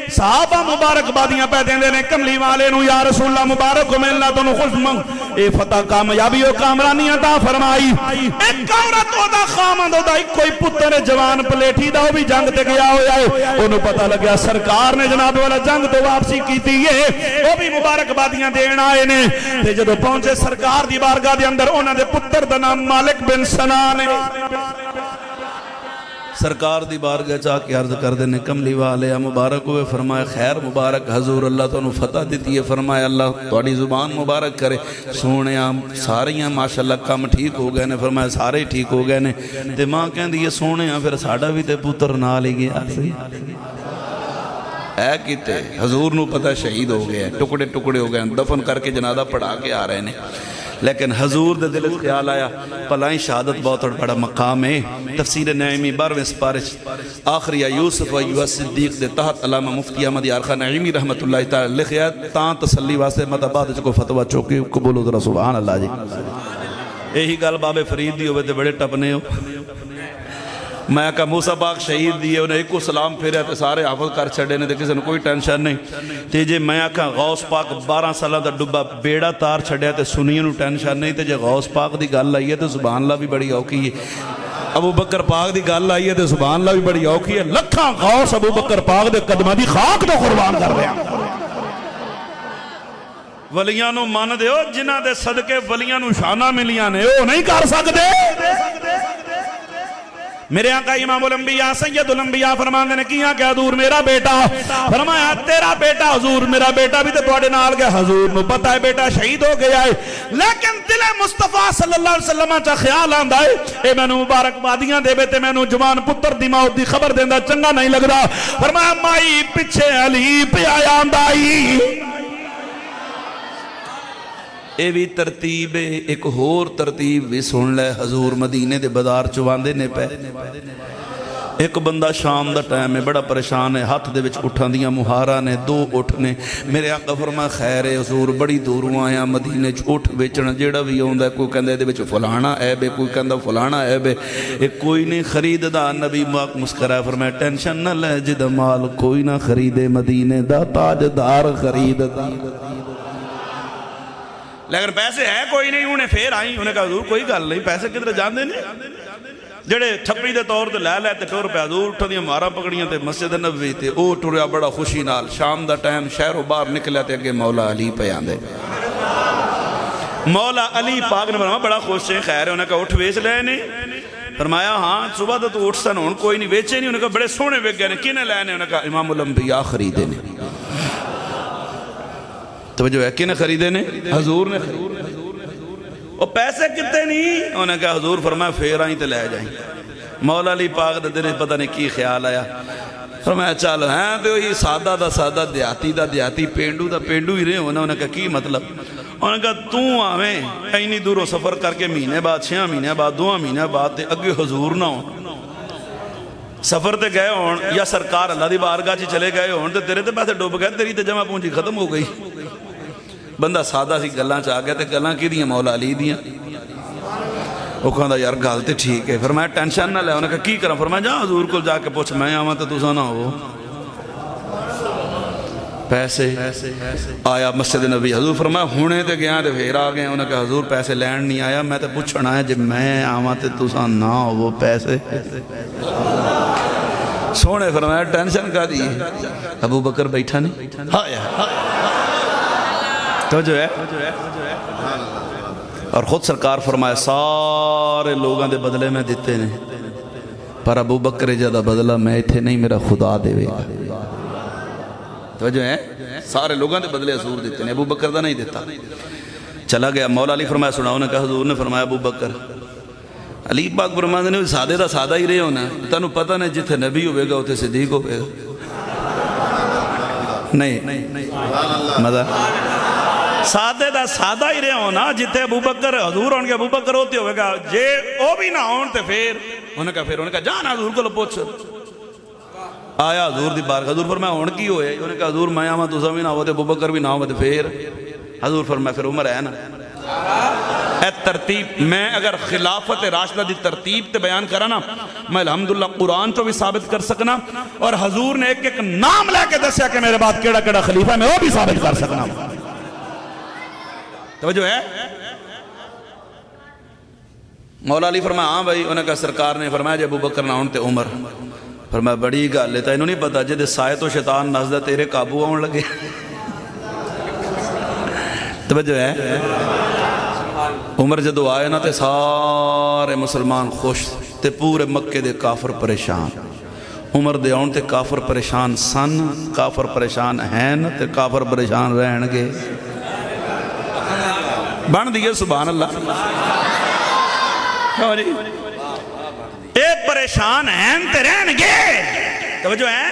صحابہ مبارک بادیاں پیدیں دینے کملی والے نو یا رسول اللہ مبارک کو ملنا تو نو خوش منگ اے فتح کامیابی و کامرانی عطا فرمائی ایک عورت ہو دا خامند ہو دا ایک کوئی پتر جوان پلیٹھی دا ہو بھی جنگ تے گیا ہو جائے انہوں پتہ لگیا سرکار نے جناب والا جنگ تو واپسی کی تھی ہے وہ بھی مبارک بادیاں دین آئے نے تے جدو پہنچے سرکار دی بارگاہ دے اندر انہوں نے پتر دا نام مالک بن سنان سرکار دی بارگاہ چاہ کے عرض کر دینے کملی والے مبارک ہوئے فرمائے خیر مبارک حضور اللہ تو انہوں فتح دیتی ہے فرمائے اللہ توڑی زبان مبارک کرے سونے ساریاں ماشاءاللہ کم ٹھیک ہو گئے نے فرمائے سارے ٹھیک ہو گئے نے تے ماں کہن دی یہ سونے پھر ساڑا بھی تے پتر نہ لے گیا اے کیتے حضور نو پتہ شہید ہو گئے ٹکڑے ٹکڑے ہو گئے دفن کر کے جنازہ پڑھا کے آ رہے نے لیکن حضور دے دل خیال آیا پلائیں شہادت بہت بڑا مقام ہے تفسیر نعیمی 12ویں سپارش آخری یوسف و ایوہ صدیق دے تحت علامہ مفتی احمد یارخہ نعیمی رحمت اللہ تعالی لکھیا تاں تسلی واسطے مدباد کو فتوہ چوکی قبول ذرا سبحان اللہ جی یہی گل باب فرید دی ہوئے تے بڑے ٹپنے ہو میں کہا موسیٰ پاک شہید دیئے انہیں ایک کو سلام پھیرے تے سارے حافظ کر چھڑے نے تے کسی نے کوئی ٹینشن نہیں تے جے میں کہا غوث پاک 12 سالہ دا ڈبا بیڑا تار چھڑے تے سنیے نو ٹینشن نہیں تے جے غوث پاک دی گل آئی ہے تے سبحان اللہ بھی بڑی اوکی ہے ابو بکر پاک دی گل آئی ہے تے سبحان اللہ بھی بڑی اوکی ہے لکھاں غوث ابو بکر پاک دے قدمہ دی خاک تو قربان کر رہے ہیں ولیاں نو مان دے ہو جنہ دے صدقے ولیاں نو شانہ ملیاں نے او نہیں کر سکتے میرے آقا امام الانبیاء سید الانبیاء فرمان دینے کیا کہ حضور میرا بیٹا فرمایا تیرا بیٹا حضور میرا بیٹا بھی تے توڑے نال گیا حضور نو پتہ ہے بیٹا شہید ہو گیا ہے لیکن دل مصطفیٰ صلی اللہ علیہ وسلم چا خیال آندہ ہے اے میں نو مبارک بادیاں دے بیتے میں نو جوان پتر دی موت دی خبر دیندہ چنگا نہیں لگ رہا فرمایا مائی پچھے علی پہ آیا آندائی اے بھی ترتیب ایک ہور ترتیب بھی سن لے حضور مدینے دے بازار چواندے نے پہ ایک بندہ شام دا ٹائم ہے بڑا پریشان ہے ہاتھ دے وچ اٹھان دیاں مہارا نے دو اٹھنے میرے آقا فرمایا خیر ہے حضور بڑی دوروں آیا مدینے چ اٹھ بیچنا جیڑا بھی ہوندا ہے کوئی کہندا دے وچ فلانا عیب ہے کوئی کہندا فلانا عیب ہے ایک کوئی نہیں خریددا نبی پاک مسکرایا فرمایا ٹینشن نہ لے جد مال کوئی نہ خریدے مدینے دا تاجدار خریددا لیکن پیسے ہے کوئی نہیں انہیں پھر آئی انہیں کہا حضور کوئی گل نہیں پیسے کدھر جاندے نہیں جڑے ٹھپی دے طور تے لے تے ٹور پہ حضور اٹھا دیا مارا پکڑیاں تے مسجد نبوی تے او ٹوریا بڑا خوشی نال شام دا ٹائم شہر و باہر نکلیا تے اگے مولا علی پہ آندے مولا علی پاک نے فرمایا بڑا خوش ہے، خیر ہے، انہوں نے کہا اٹھ ویچ لے نے؟ فرمایا ہاں صبح تو اٹھ سن ہون کوئی نہیں ویچے نہیں، انہوں نے کہا بڑے سونے ویک گئے نے، کنے لے نے؟ انہوں نے کہا امام الانبیاء خریدے نے۔ توجہ ہے، کنے خریدے نے؟ حضور نے خریدے۔ اور پیسے کتے نہیں؟ انہوں نے کہا حضور فرمایا پھر آئیں تے لے جائیں۔ مولا علی پاک دے دن پتہ نہیں کی خیال آیا، فرمایا چل ہیں تو یہ سادہ دا سادہ دیاتی دا دیاتی پینڈو دا پینڈو ہی رہے ہونا۔ انہوں نے کہا کی مطلب؟ انہوں نے کہا تو آویں اینی دوروں سفر کر کے مہینے بعد 6 مہینے بعد 2 مہینے بعد تے اگے حضور نہ ہوں، سفر تے گئے ہون یا سرکار اللہ دی بارگاہ چ چلے گئے ہون تے تیرے تے پیسے ڈوب گئے، تیری تے جمع پونجی ختم ہو گئی۔ بندہ سادہ سی گلاں چ آ گیا تے گلاں کی دیاں؟ مولا علی دیاں۔ وہ کہندا یار گل تے ٹھیک ہے۔ فرمایا ٹینشن نہ لے۔ انہوں نے کہا کی کراں؟ فرمایا جا حضور کو جا کے پوچھ، میں آواں تے تساں نہ ہو۔ پیسے آیا مسجد نبی، حضور فرمایا ہونے تے گیا تے پھر آ گئے۔ انہوں نے کہا حضور پیسے لین نہیں آیا، میں تے پوچھنا ہے جب میں آواں تے تساں نہ ہو پیسے۔ سونے فرمایا ٹینشن کا دی؟ ابو بکر بیٹھا نہیں؟ تو جو ہے اور خود سرکار فرمایا سارے لوگاں دے بدلے میں دیتے نے، پر ابو بکر جدہ بدلہ میں تھے نہیں، میرا خدا دے گا۔ تو جو ہے سارے لوگاں دے بدلے حضور دیتے ہیں، ابو بکر دا نہیں دیتا۔ چلا گیا، مولا علی فرمایا سناؤ نے کہا حضور نے فرمایا ابو بکر، علی پاک فرماتے نے سادے دا سادہ ہی رہے ہونا، تانوں پتہ نہیں جتھے نبی ہوئے گا اتھے صدیق ہوئے گا۔ نہیں مزہ سادے دا سادہ ہی رہے ہونا، جتھے ابو بکر حضور ہون کے ابو بکر ہوتے ہوئے گا، جے او بھی نہ ہون تے پھر انہوں نے کہا جانا حضور کو لو پوچھ۔ آیا حضور دی بارگاہ، حضور فرمایا ہون کی ہوئے؟ انہوں نے کہا حضور میں آواں تساں بھی نہ ہوتے، ابو بکر بھی نہ ہوتے، پھر حضور فرمایا پھر عمر ہے نا۔ اے ترتیب میں اگر خلافت راشدہ دی ترتیب تے بیان کرا نا، میں الحمدللہ قرآن تو بھی ثابت کر سکنا، اور حضور نے ایک ایک نام لے کے دسیا کہ میرے بعد کیڑا کیڑا خلیفہ ہے، میں وہ بھی ثابت کر سکنا۔ توجہ ہے؟ مولا علی فرمایا ہاں بھائی۔ انہوں نے کہا سرکار نے فرمایا جب ابو بکر نہ ہون تے عمر۔ فرمایا بڑی گل ہے، انہوں نہیں پتا جدے سائے تو شیطان نزدہ تیرے قابو آن لگے۔ توجہ ہے؟ عمر جدو آئے نا تے سارے مسلمان خوش تے پورے مکے دے کافر پریشان۔ عمر دے آن تے کافر پریشان سن، کافر پریشان ہیں تے کافر پریشان رہن گے۔ بن دیئے سبحان اللہ۔ اے پریشان ہیں تے رہن گے۔ توجہ ہے؟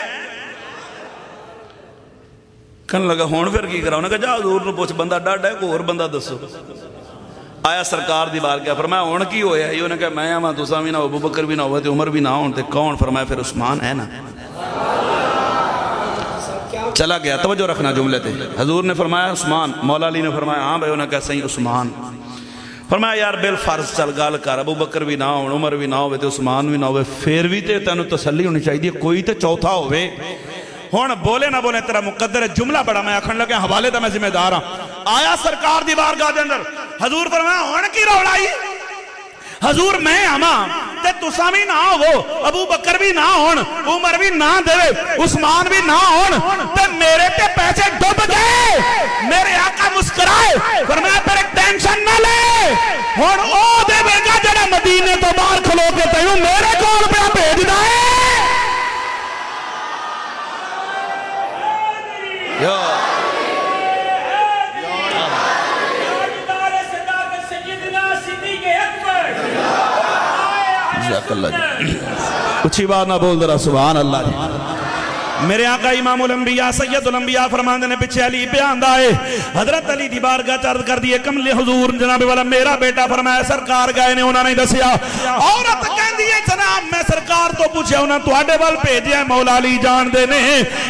کہنے لگا ہون پھر کی کرا؟ انہوں نے کہا جا حضور نے پوچھ، بندہ ڈاڈا ہے کوئی اور بندہ دسو۔ آیا سرکار دی بارگاہ، فرمایا ہون کی ہویا ہے؟ انہوں نے کہا میں آواں تساں بھی نہ ہو، ابو بکر بھی نہ ہوئے تے عمر بھی نہ ہون تے کون؟ فرمایا پھر عثمان ہے نا۔ چلا گیا، توجہ رکھنا جملے تے۔ حضور نے فرمایا عثمان، مولا علی نے فرمایا ہاں بھائی۔ انہوں نے کہا صحیح عثمان۔ فرمایا یار بالفرض چل گال کر، ابو بکر بھی نہ ہون، عمر بھی نہ ہوئے تے عثمان بھی نہ ہوئے، پھر بھی تے تینوں تسلی ہونی چاہیے کوئی تے چوتھا ہوئے۔ ہون بولے نہ بولے تیرا مقدر ہے، جملہ بڑا میں آکھن لگے حوالے دا میں ذمہ دار ہاں۔ آیا سرکار دی بارگاہ دے اندر، حضور فرمایا ہون کی روڑائی؟ حضور میں آماں تے تساں بھی نہ ہو، ابو بکر بھی نہ ہون، عمر بھی نہ دے، عثمان بھی نہ ہون، تے میرے تے پیسے ڈوب گئے۔ میرے آقا مسکرائے، فرمایا پھر ایک ٹینشن نہ لے، ہون او دے بیگا جڑا مدینے تو باہر کھلو کے تیوں میرے کول پہ بھیج دائے۔ کچھ ہی بات نہ بول درہ سبحان اللہ جی۔ میرے آقا امام الانبیاء سید الانبیاء فرماندے نے پچھے علی پہ آندہ ہے، حضرت علی دی بارگاہ چارد کر دیئے کملی حضور جناب والا میرا بیٹا، فرمایا سرکار گئے نے انہوں نے دسیا۔ عورت کہن دیئے جناب میں سرکار تو پوچھے انہوں نے توڑے وال بھیجے ہیں، مولا علی جان دینے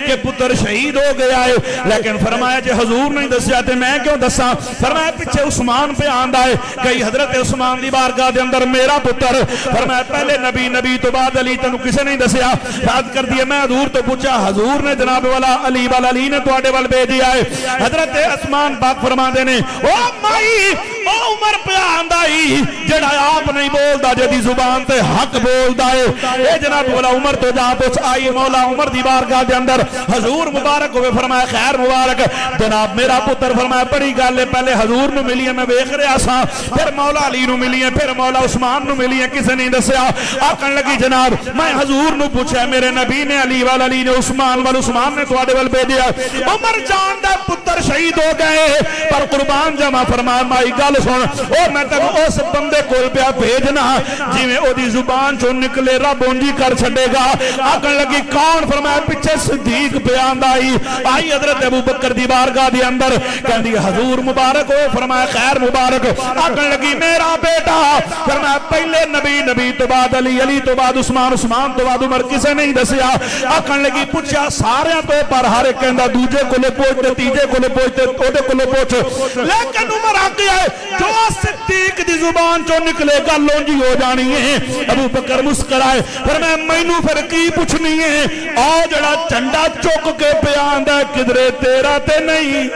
کہ پتر شہید ہو گیا ہے، لیکن فرمایا جے حضور نہیں دسیا تے میں کیوں دسا؟ فرمایا پچھے عثمان پہ آندہ ہے، کئی حضرت عثمان دی بارگاہ دے اندر میرا پتر، فرمایا پہلے نبی تو بعد علی تنو کسے نہیں دسیا؟ یاد کر دیئے میں حضور تو پوچھا، حضور نے جناب والا علی نے توڑے وال بھیجی آئے۔ حضرت عثمان پاک فرما دینے او مائی او عمر پہ آندائی جڑا آپ نہیں بولدا جدی زبان تے حق بولدا ہے اے جناب مولا عمر تو جا پوچھ آئی مولا عمر دی بارگاہ دے اندر حضور مبارک ہوئے فرمایا خیر مبارک جناب میرا پتر فرمایا بڑی گل ہے پہلے حضور نو ملی ہے میں ویکھ رہا سا پھر مولا علی نو ملی ہے پھر مولا عثمان نو ملی ہے کسے نہیں دسیا آکن لگی جناب میں حضور نو پوچھا میرے نبی نے علی وال علی نے عثمان وال عثمان نے تواڈے ول بھیجیا عمر جان دا پتر شہید ہو گئے پر قربان جمع فرمایا مائی گل سن او میں تینوں اس بندے کول پیا بھیجنا جویں او دی زبان چوں نکلے رب اونجی کر چھڈے گا آکن لگی کون فرمایا پیچھے صدیق پہ آندائی آئی حضرت ابو بکر دی بارگاہ دی اندر کہندی حضور مبارک ہو فرمایا خیر مبارک آکن لگی میرا بیٹا فرمایا پہلے نبی نبی تو بعد علی علی تو بعد عثمان عثمان تو بعد عمر کسے نہیں دسیا آکن لگی پوچھا سارے تو پر ہر ایک کہندا دوجے کولے پہنچتے تیجے کولے پہنچتے اوڈے کولے پہنچ لیکن عمر آگیا ہے جو صدیق دی زبان چوں نکلے گا لونجی ہو جانی ہے ابو بکر مسکرائے فرمایا مینوں پھر کی پوچھنی ہے آ جڑا چنڈا چک کے پہ آندا کدرے تیرا تے نہیں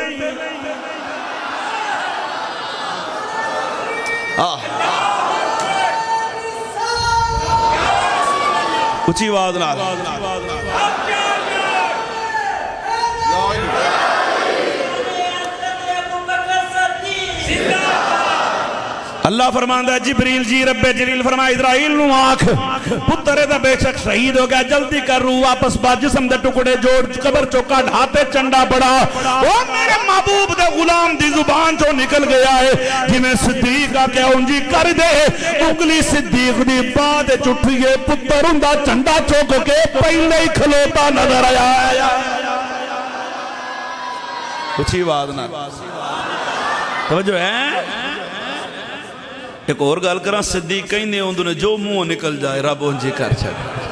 اچھی آواز نہ اللہ فرماندہ ہے جبریل جی رب جلیل فرمایا اسرائیل نو آنکھ پترے دا بے شک شہید ہو گیا جلدی کر روح واپس با جسم دے ٹکڑے جوڑ قبر چوکا ڈھاتے چنڈا بڑا وہ میرے محبوب دے غلام دی زبان جو نکل گیا ہے جنہیں صدیق آکے انجی کر دے اگلی صدیق دی بات چٹھئے پتر اندہ چنڈا چوک کے پہلے ہی کھلوتا نظر آیا کچھ ہی بات نہ توجہ ہے ایک اور گال کران صدیق کہیں نہیں ہوندو نے جو منہ نکل جائے رب انجی کر چھڑے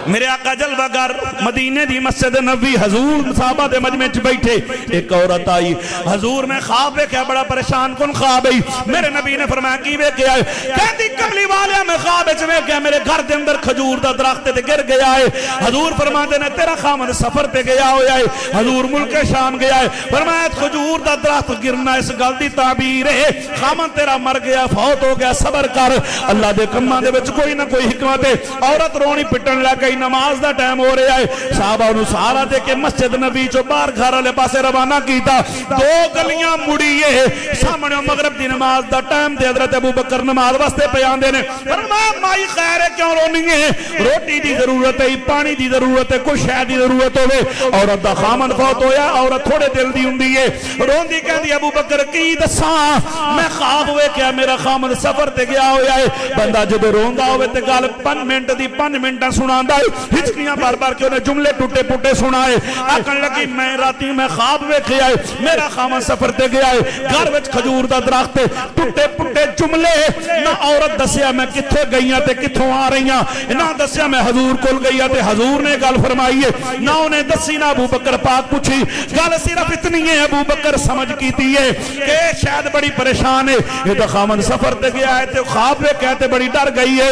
میرے آقا جلوہ گر مدینے دی مسجد نبی حضور صحابہ دے مجمع چ بیٹھے ایک عورت آئی حضور میں خواب کیا بڑا پریشان کن خواب آئی میرے نبی نے فرمایا کی وے کیا ہے کہتی کملی والے میں خواب چ کیا میرے گھر دے اندر کھجور دا درخت تے گر گیا ہے حضور فرماتے نے تیرا خامن سفر تے گیا ہویا ہے حضور ملک شام گیا ہے فرمایا کھجور دا درخت گرنا اس گل دی تعبیر ہے خامن تیرا مر گیا فوت ہو گیا صبر کر اللہ دے کماں دے وچ کوئی نہ کوئی حکمت ہے عورت رونی پٹن لگ گئی نماز دا ٹائم ہو رہا ہے صحابہ انہوں سہارا دے کے مسجد نبی چو بار گھر والے پاسے روانہ کیتا دو گلیاں مڑیے سامنے مغرب دی نماز دا ٹائم دے حضرت ابو بکر نماز واسطے پیان دینے فرمایا مائی خیر ہے کیوں رونی ہے روٹی دی ضرورت ہے پانی دی ضرورت ہے کوئی شے دی ضرورت ہوئے عورت دا خامن فوت ہویا عورت تھوڑے دل دی ہوندی ہے روندی کہندی ابو بکر کی دساں میں خواب ہوئے کیا میرا خامن سفر تے گیا ہویا ہے بندہ جب روندا ہوئے تے گل 5 منٹ دی 5 منٹاں سناندا ہے ہچکیاں بار بار کہ انہیں جملے ٹوٹے پوٹے سنائے آکن لگی میں راتی میں خواب ویکھیا ہے میرا خامن سفر تے گیا ہے گھر وچ کھجور دا درخت ٹوٹے پوٹے جملے نہ عورت دسیا میں کتھے گئیاں تے کتھوں آ رہیاں نہ دسیا میں حضور کول گئیاں تے حضور نے گل فرمائی ہے نہ انہیں دسی نہ ابو بکر پاک پوچھی گل صرف اتنی ہے ابو بکر سمجھ کیتی ہے کہ شاید بڑی پریشان ہے یہ خامن سفر تے گیا ہے تے خواب میں کہتے بڑی ڈر گئی ہے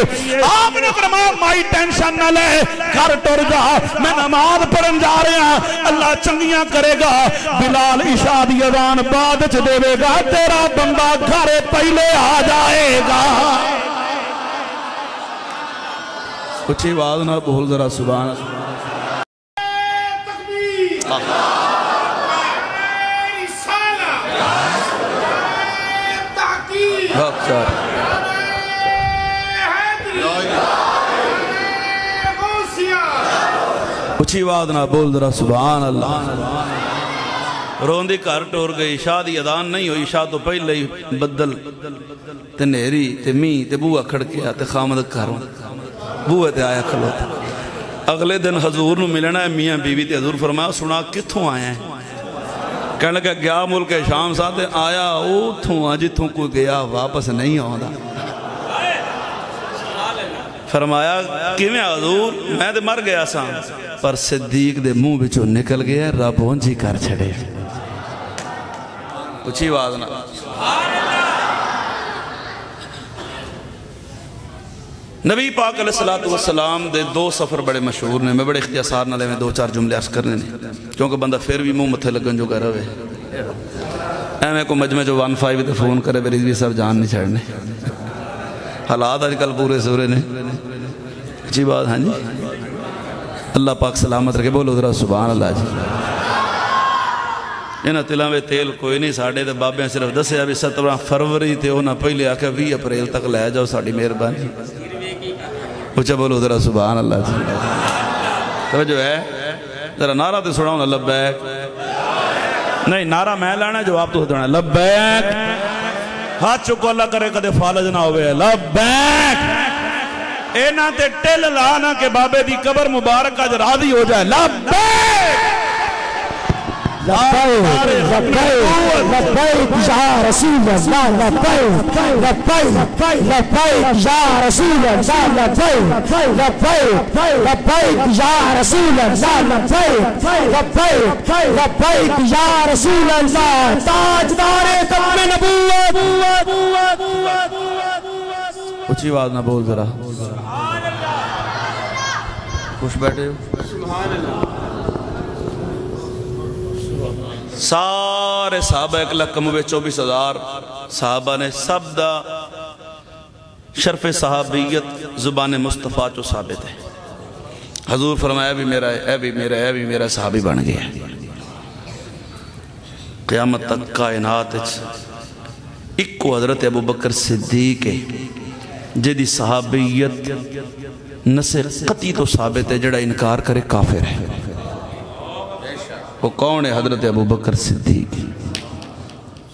آپ نے فرمایا مائی ٹینشن نہ لے گھر ٹر جا میں نماز پڑھن جا رہے ہیں اللہ چنگیاں کرے گا بلال عشاء دی اذان بعد چ دے گا تیرا بندہ گھر پہلے آ جائے گا کچھ ہی آواز نہ بول ذرا سبحان اچھی آواز نہ بول ذرا سبحان اللہ روندی گھر ٹور گئی عشاء دی اذان نہیں ہوئی عشاء تو پہلے ہی بدل تے نیری تے می تے بوہ کھڑکیا تے خامد گھروں بوہ تے آیا کھلوتا اگلے دن حضور نو ملنا ہے میاں بیوی تے حضور فرمایا سنا کتھوں آیا ہے کہنے لگا گیا ملک شام ساتھ آیا اوتھوں جتھوں کوئی گیا واپس نہیں آندا فرمایا کیویں حضور میں تے مر گیا سا پر صدیق دے منہ بچوں نکل گیا رب اونجی کر چھڑے اچھی آواز نہ نبی پاک علیہ السلام دے 2 سفر بڑے مشہور نے میں بڑے اختصار نہ لے میں 2-4 جملے عرض کرنے نے کیونکہ بندہ پھر بھی منہ متھے لگن جو کر رہے ایویں کو مجمع جو 15 تے فون کرے میری رضوی صاحب جان نہیں چھڑنے حالات آج کل پورے سورے نے اچھی بات ہاں جی اللہ پاک سلامت رکھے بولو ذرا سبحان اللہ جی انہاں تلاں میں تیل کوئی نہیں ساڑھے تے بابیاں صرف دسیا بھی 17 فروری تے انہاں پہلے آکھا 20 اپریل تک لے جاؤ ساڑھی مہربانی اچھا بولو ذرا سبحان اللہ جی توجہ ہے ذرا نعرہ تے سناؤ نا لبیک نہیں نعرہ میں لانا جواب تو دینا لبیک ہاتھ چکو اللہ کرے کدے فالج نہ ہوئے لبیک اینا تے ٹل لانا کہ بابے دی قبر مبارکہ جو راضی ہو جائے لبیک لبیک یا رسول اللہ لبیک یا رسول اللہ لبیک یا رسول اللہ لبیک یا رسول اللہ تاجدار ختم نبوت اچھی بات نہ بول ذرا خوش بیٹھے ہو سارے صحابہ 1,24,000 صحابہ نے سب دا شرف صحابیت زبان مصطفیٰ جو ثابت ہے حضور فرمایا بھی میرا ہے اے بھی میرا ہے اے بھی میرا صحابی بن گیا قیامت تک کائنات ایک کو حضرت ابو بکر صدیق ہے جدی صحابیت نسے قطعی تو ثابت ہے جڑا انکار کرے کافر ہے وہ کون ہے حضرت ابو بکر صدیق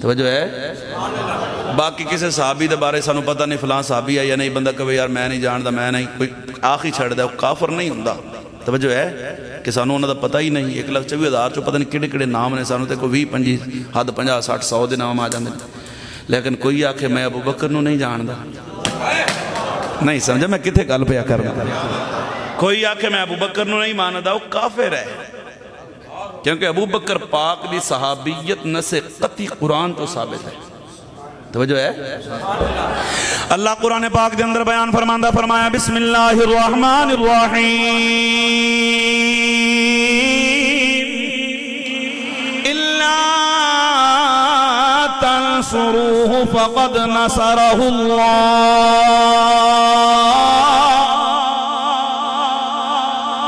توجہ ہے باقی کسے صحابی دے بارے سانو پتہ نہیں فلان صحابی ہے یا نہیں بندہ کہے یار میں نہیں جاندا میں نہیں کوئی آخی چھڑ دے وہ کافر نہیں ہوندا توجہ ہے کہ سانو انہاں دا پتہ ہی نہیں 1,24,000 چو پتہ نہیں کڑے کڑے نام نے سانو تے کوئی 20 25 حد 50 60 100 دے نام آ جاندے لیکن کوئی آکھے میں ابو بکر نو نہیں جاندا نہیں سمجھا میں کتھے گل پیا کرنا کوئی آکھے میں ابو بکر نو نہیں ماندا وہ کافر ہے کیونکہ ابو بکر پاک دی صحابیت نسے قطعی قرآن تو ثابت ہے توجہ ہے اللہ قرآن پاک دے اندر بیان فرماندہ فرمایا بسم اللہ الرحمن الرحیم الا تنصروه فقد نصره اللہ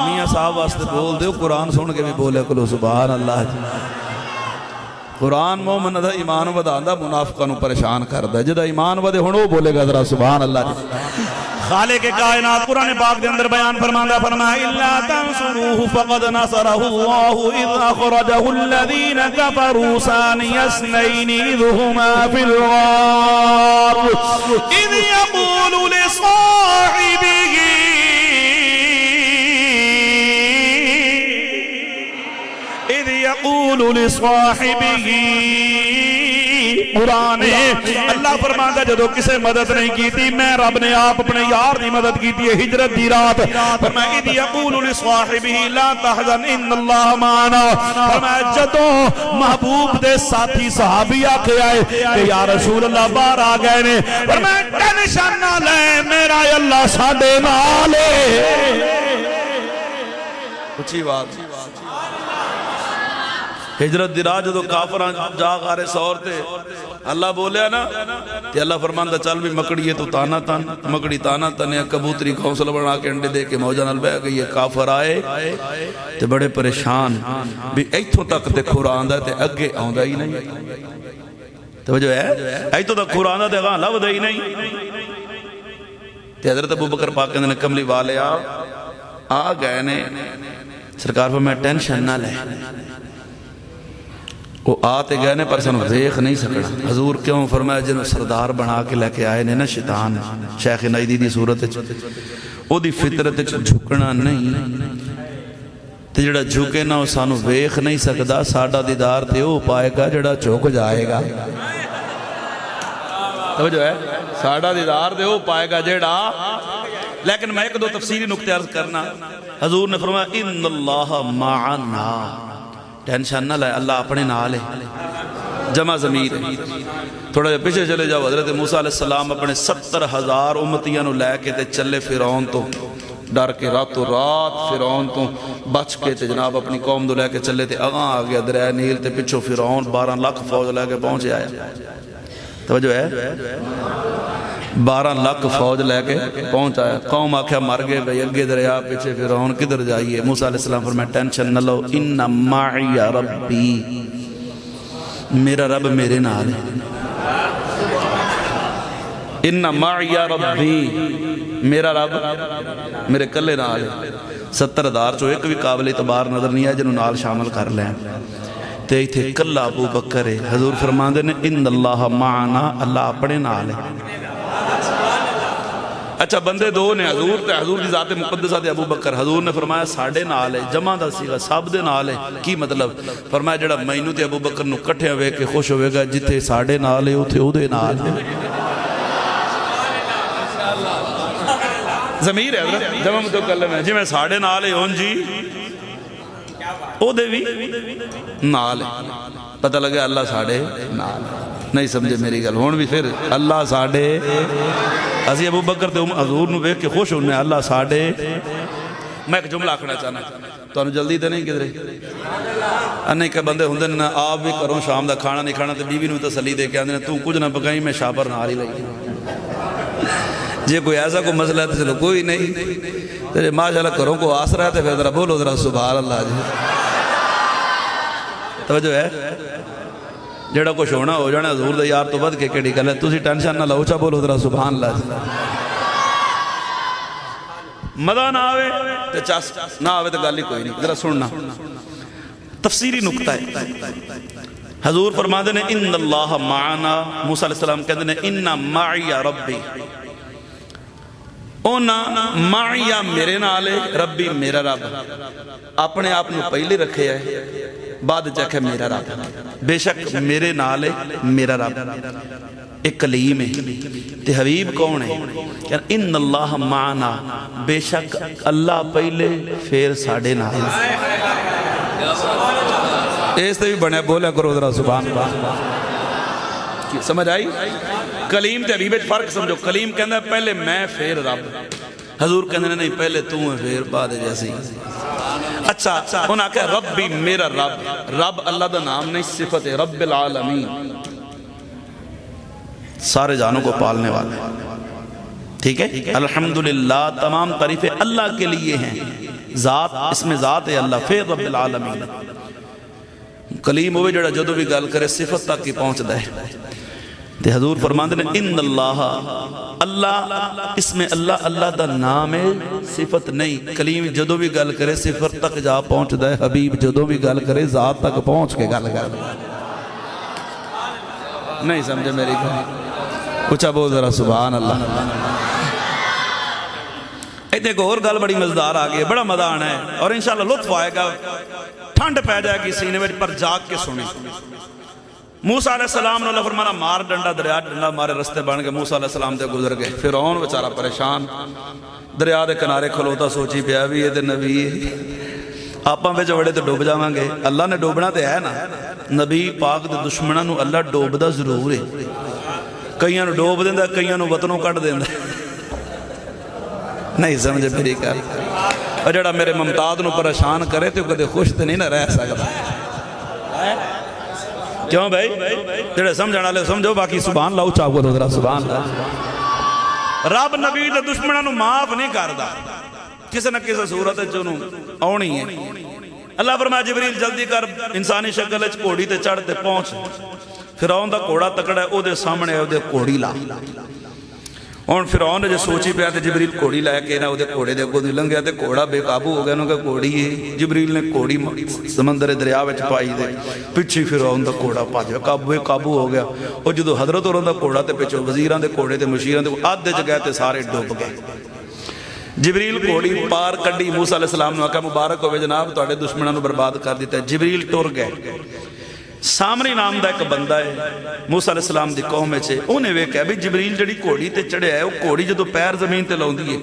میاں صاحب واسطے بول دے قرآن سن کے بھی بولے کلو سبحان اللہ جی قرآن مومن دا ایمان وداندہ منافقہ نو پریشان کردہ جدہ ایمان ودے ہنو بولے گا ذرا سبحان اللہ جی خالق کائنات قرآن پاک دے اندر بیان فرماندہ فرمایا الا تنصروه فقد نصره الله اذ اخرجه الذين كفروا ثاني اثنين اذ هما في الغار اذ يقول لصاحبه يقول لصاحبه قرآن اللہ فرماتا جدو کسے مدد نہیں کی تھی میں رب نے آپ اپنے یار دی مدد کی تھی ہجرت دی رات فرمایا اذ يقول لصاحبه لا تحزن ان اللہ معنا فرمایا جدو محبوب دے ساتھی صحابی آکھے آئے کہ یا رسول اللہ باہر آ گئے نے فرمایا ٹینشن نہ لے میرا اللہ ساڈے نال ہے اچھی بات ہجرت دی راہ جو کافران جا غارے سور تھے اللہ بولیا نا کہ اللہ فرماندہ چل بھی مکڑی ہے تو تانا تن مکڑی تانا تن یا کبوتری گھونسلہ بنا کے انڈے دے کے موجہ نال بے گئی یہ کافر آئے تے بڑے پریشان بھی ایتھوں تک تے قرآن دا تے اگے آندہ ہی نہیں توجہ ہے ایتھوں تک قرآن دا تے غان لو دے ہی نہیں تے حضرت ابو بکر پاک نے کملی والے آ گئے نے سرکار پر میں ٹینشن نہ لے وہ آتے گئے نے پر سنو دیکھ نہیں سکڑا حضور کیوں فرمایا جنہوں سردار بنا کے لے کے آئے نے نا شیطان شیخ نائدی دی صورت او دی فطرت جھکنا نہیں تے جڑا جھکے نا وہ سانو دیکھ نہیں سکدا ساڑا دیدار تے وہ پائے گا جڑا چوک جائے گا توجہ ہے ساڑا دیدار تے وہ پائے گا جڑا لیکن میں ایک دو تفسیری نکتے عرض کرنا حضور نے فرمایا ان اللہ معنا ٹینشن نہ لائے اللہ اپنے نال ہے جمع ضمیر ہے تھوڑا جا پیچھے چلے جاؤ حضرت موسیٰ علیہ السلام اپنے 70,000 امتیاں نو لے کے تے چلے فرعون تو ڈر کے راتوں رات فرعون تو بچ کے تے جناب اپنی قوم دو لے کے چلے تے اگاں آ گیا دریائے نیل تے پچھو فرعون 12 لاکھ فوج لے کے پہنچے آیا توجہ ہے 12 لاکھ فوج لے کے پہنچ آیا قوم آکھیا مر گئے بھئی اگے دریا پیچھے فرعون کدھر جائیے موسیٰ علیہ السلام فرمایا ٹینشن نہ لو ان معی ربی میرا رب میرے نال ہے ان معی ربی میرا رب میرے کلے نال ہے 70,000 چو ایک بھی قابل اعتبار نظر نہیں ہے جنہوں نال شامل کر لیں تے تھے کلہ ابو بکر ہے حضور فرماندے نے ان اللہ معنا اللہ اپنے نال ہے اچھا بندے دو نے حضور تے حضور کی ذات مقدسہ تے ابو بکر حضور نے فرمایا ساڑھے نال ہے جمع دا سیغا سب دے نال ہے کی مطلب فرمایا جڑا مینوں تے ابو بکر نو کٹھے ہوئے کہ خوش ہوئے گا جتے ساڑھے نال ہے اتھے او دے نال ہے ضمیر ہے حضرت جمع متکلم ہے جی میں ساڑھے نال ہے ہون جی او دے بھی نال ہے پتہ لگا اللہ ساڑھے نال ہے نہیں سمجھے میری گل ہون بھی پھر اللہ ساڑھے اسی ابو بکر تے حضور نو ویکھ کے خوش ہونے اللہ ساڑھے میں ایک جملہ آکھنا چاہنا تو انہوں جلدی تے نہیں کدھرے انہیں کہ بندے ہوندے نا آپ بھی کروں شام دا کھانا نہیں کھانا تے بیوی نو تسلی دے کے آندے تو کچھ نہ پکائیں میں شاپر نہ آ رہی لگی جے کوئی ایسا کوئی مسئلہ ہے تو چلو کوئی نہیں تے ماشاءاللہ کروں کو آسرا ہے تے پھر ذرا بولو ذرا سبحان اللہ جی توجہ ہے جڑا کچھ ہونا ہو جانا حضور دے یار تو بد کے کیڑی گل ہے تسی ٹینشن نہ لو اچھا بولو ذرا سبحان اللہ جی مزہ نہ آوے تے چس نہ آوے تے گل ہی کوئی نہیں ذرا سننا تفسیری نکتہ ہے حضور فرماتے ہیں ان اللہ معنا موسیٰ علیہ السلام کہتے ہیں ان معی ربی اونا معی میرے نالے ربی میرا رب اپنے آپ نے پہلے رکھے ہے بعد چاکہ میرا رب بے شک میرے نالے میرا رب ایک کلیم ہے تے حبیب کون ہے ان اللہ معنا بے شک اللہ پہلے پھر ساڑھے نالے اس تے بھی بنے بولے کرو ذرا سبحان اللہ سمجھ آئی کلیم تے حبیب فرق سمجھو کلیم کہندہ ہے پہلے میں پھر رب حضور کہندہ نہیں پہلے تو ہیں پھر بعد جیسی اچھا انہاں کہا ربی میرا رب رب اللہ دا نام نہیں صفت ہے رب العالمین سارے جانوں کو پالنے والے ٹھیک ہے الحمدللہ تمام تعریفیں اللہ کے لیے ہیں ذات اس میں ذات ہے اللہ پھر رب العالمین کلیم ہوئے جڑا جدو بھی گل کرے صفت تک کی پہنچ دے تے حضور فرماندے نے ان اللہ اللہ اس میں اللہ اللہ دا نام ہے صفت نہیں کلیم جدو بھی گل کرے صفت تک جا پہنچ دے حبیب جدو بھی گل کرے ذات تک پہنچ کے گل کر نہیں سمجھے میری گل اچھا بول ذرا سبحان اللہ ایتے ایک اور گل بڑی مزدار آگئی ہے بڑا مزہ آنا ہے اور انشاءاللہ لطف آئے گا ٹھنڈ پہ جائے گی سینے میں پر جاگ کے سنیں موسیٰ علیہ السلام نے اللہ فرمانا مار ڈنڈا دریا ڈنڈا مارے رستے بن گئے موسیٰ علیہ السلام دے گزر گئے فرعون بیچارہ پریشان دریا دے کنارے کھلوتا سوچی پیا بھی یہ دے نبی آپاں پہ جو بڑے تو ڈوب جاواں گے اللہ نے ڈوبنا تے ہے نا نبی پاک دے دشمنہ نو اللہ ڈوب دا ضرور ہے کئیاں نو ڈوب دیندہ کئیاں نو وطنوں کٹ دیندہ نہیں سمجھے میری کار اور جڑا میرے ممتاز نو پریشان کرے تو کدے خوش تے نہیں نہ رہ سکتا کیوں بھائی جڑے سمجھنا لے سمجھو باقی سبحان اللہ اچھا کو ذرا سبحان اللہ رب نبی دے دشمنوں نو معاف نہیں کردا کسی نہ کسی صورت چونو آنی ہے اللہ فرمایا جبریل جلدی کر انسانی شکل اچھ کوڑی تے چڑھ تے پہنچ فرعون دا کوڑا تکڑا ہے او دے سامنے ہے او دے کوڑی لا اور فرعون نے جو سوچی پہ آتے جبریل کوڑی لائے کہ نا وہ دے کوڑے دے کو دلنگ گیا تے کوڑا بے قابو ہو گیا انہوں کا کوڑی ہے جبریل نے کوڑی سمندر دریا وچ پائی دے پچھی فرعون دا کوڑا پا جائے بے قابو ہو گیا اور جدو حضرت اور دا کوڑا تے پچھو وزیران دے کوڑے تے مشیران دے آدھے جگہ تے سارے ڈوب گئے جبریل کوڑی پار کڈی موسیٰ علیہ السلام نے آقا مبارک ہوئے جناب تو آڑے دشمنوں نے برباد کر دیتا ہے جبریل ٹور گئے سامری نام دا ایک بندہ ہے موسیٰ علیہ السلام دی قوم میں چھے انہیں وہ کہا بھی جبریل جڑی کوڑی تے چڑھے ہے وہ کوڑی جدو پیر زمین تے لاؤں دیئے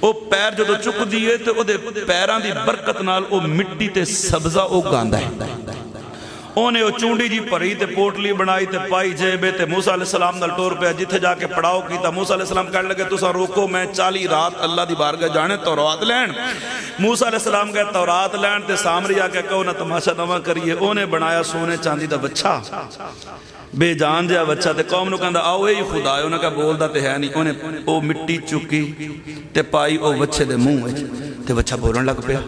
وہ پیر جدو چک دیئے تے وہ دے پیران دی برکت نال وہ مٹی تے سبزہ وہ گاندہ ہے انہیں وہ چونڈی جی پری تے پوٹلی بنائی تے پائی جیبے تے موسیٰ علیہ السلام نال ٹور پہ جتھے جا کے پڑاؤ کیتا موسیٰ علیہ السلام کہنے لگے تسا روکو میں 40 رات اللہ دی بارگاہ جانے تورات لین موسیٰ علیہ السلام کہے تورات لین تے سامری آ کے کہو نہ تماشا نہ کریے انہیں بنایا سونے چاندی دا بچہ بے جان جا بچہ تے قوم نو کہندا آؤ اے خدا ہے انہاں کہا بولدا تے ہے نہیں انہیں او مٹی چکی تے پائی او بچے دے منہ وچ تے بچہ بولن لگ پیا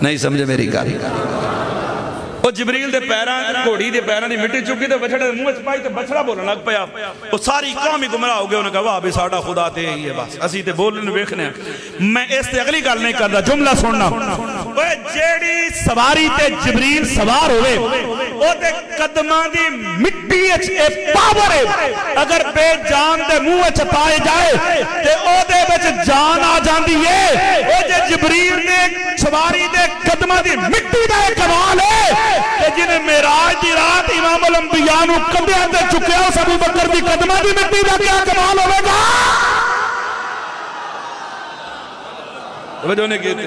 نہیں سمجھے میری گل وہ جبریل دے پیران گھوڑی دے پیران دی مٹی چکی تے بچڑے منہ وچ پائی تے بچڑا بولن لگ پیا وہ ساری قوم ہی گمراہ ہو گئے انہوں نے کہا واہ بھی ساڈا خدا تے ہی ہے بس اسی تے بولن ویکھنے میں اس تے اگلی گل نہیں کردا جملہ سننا اوے جیڑی سواری تے جبریل سوار ہوئے او تے قدماں دی مٹی وچ اے پاور ہے اگر بے جان دے منہ وچ پائے جائے تے او دے وچ جان آ جاندی ہے او جے جبریل دے سواری دے قدماں دی مٹی دا کمال ہے کہ جنہیں معراج دی رات امام الانبیاء نو کندھیاں تے چکیا اس ابو بکر دی قدماں دی مٹی دا کیا کمال ہوے گا توجہ نے کہتے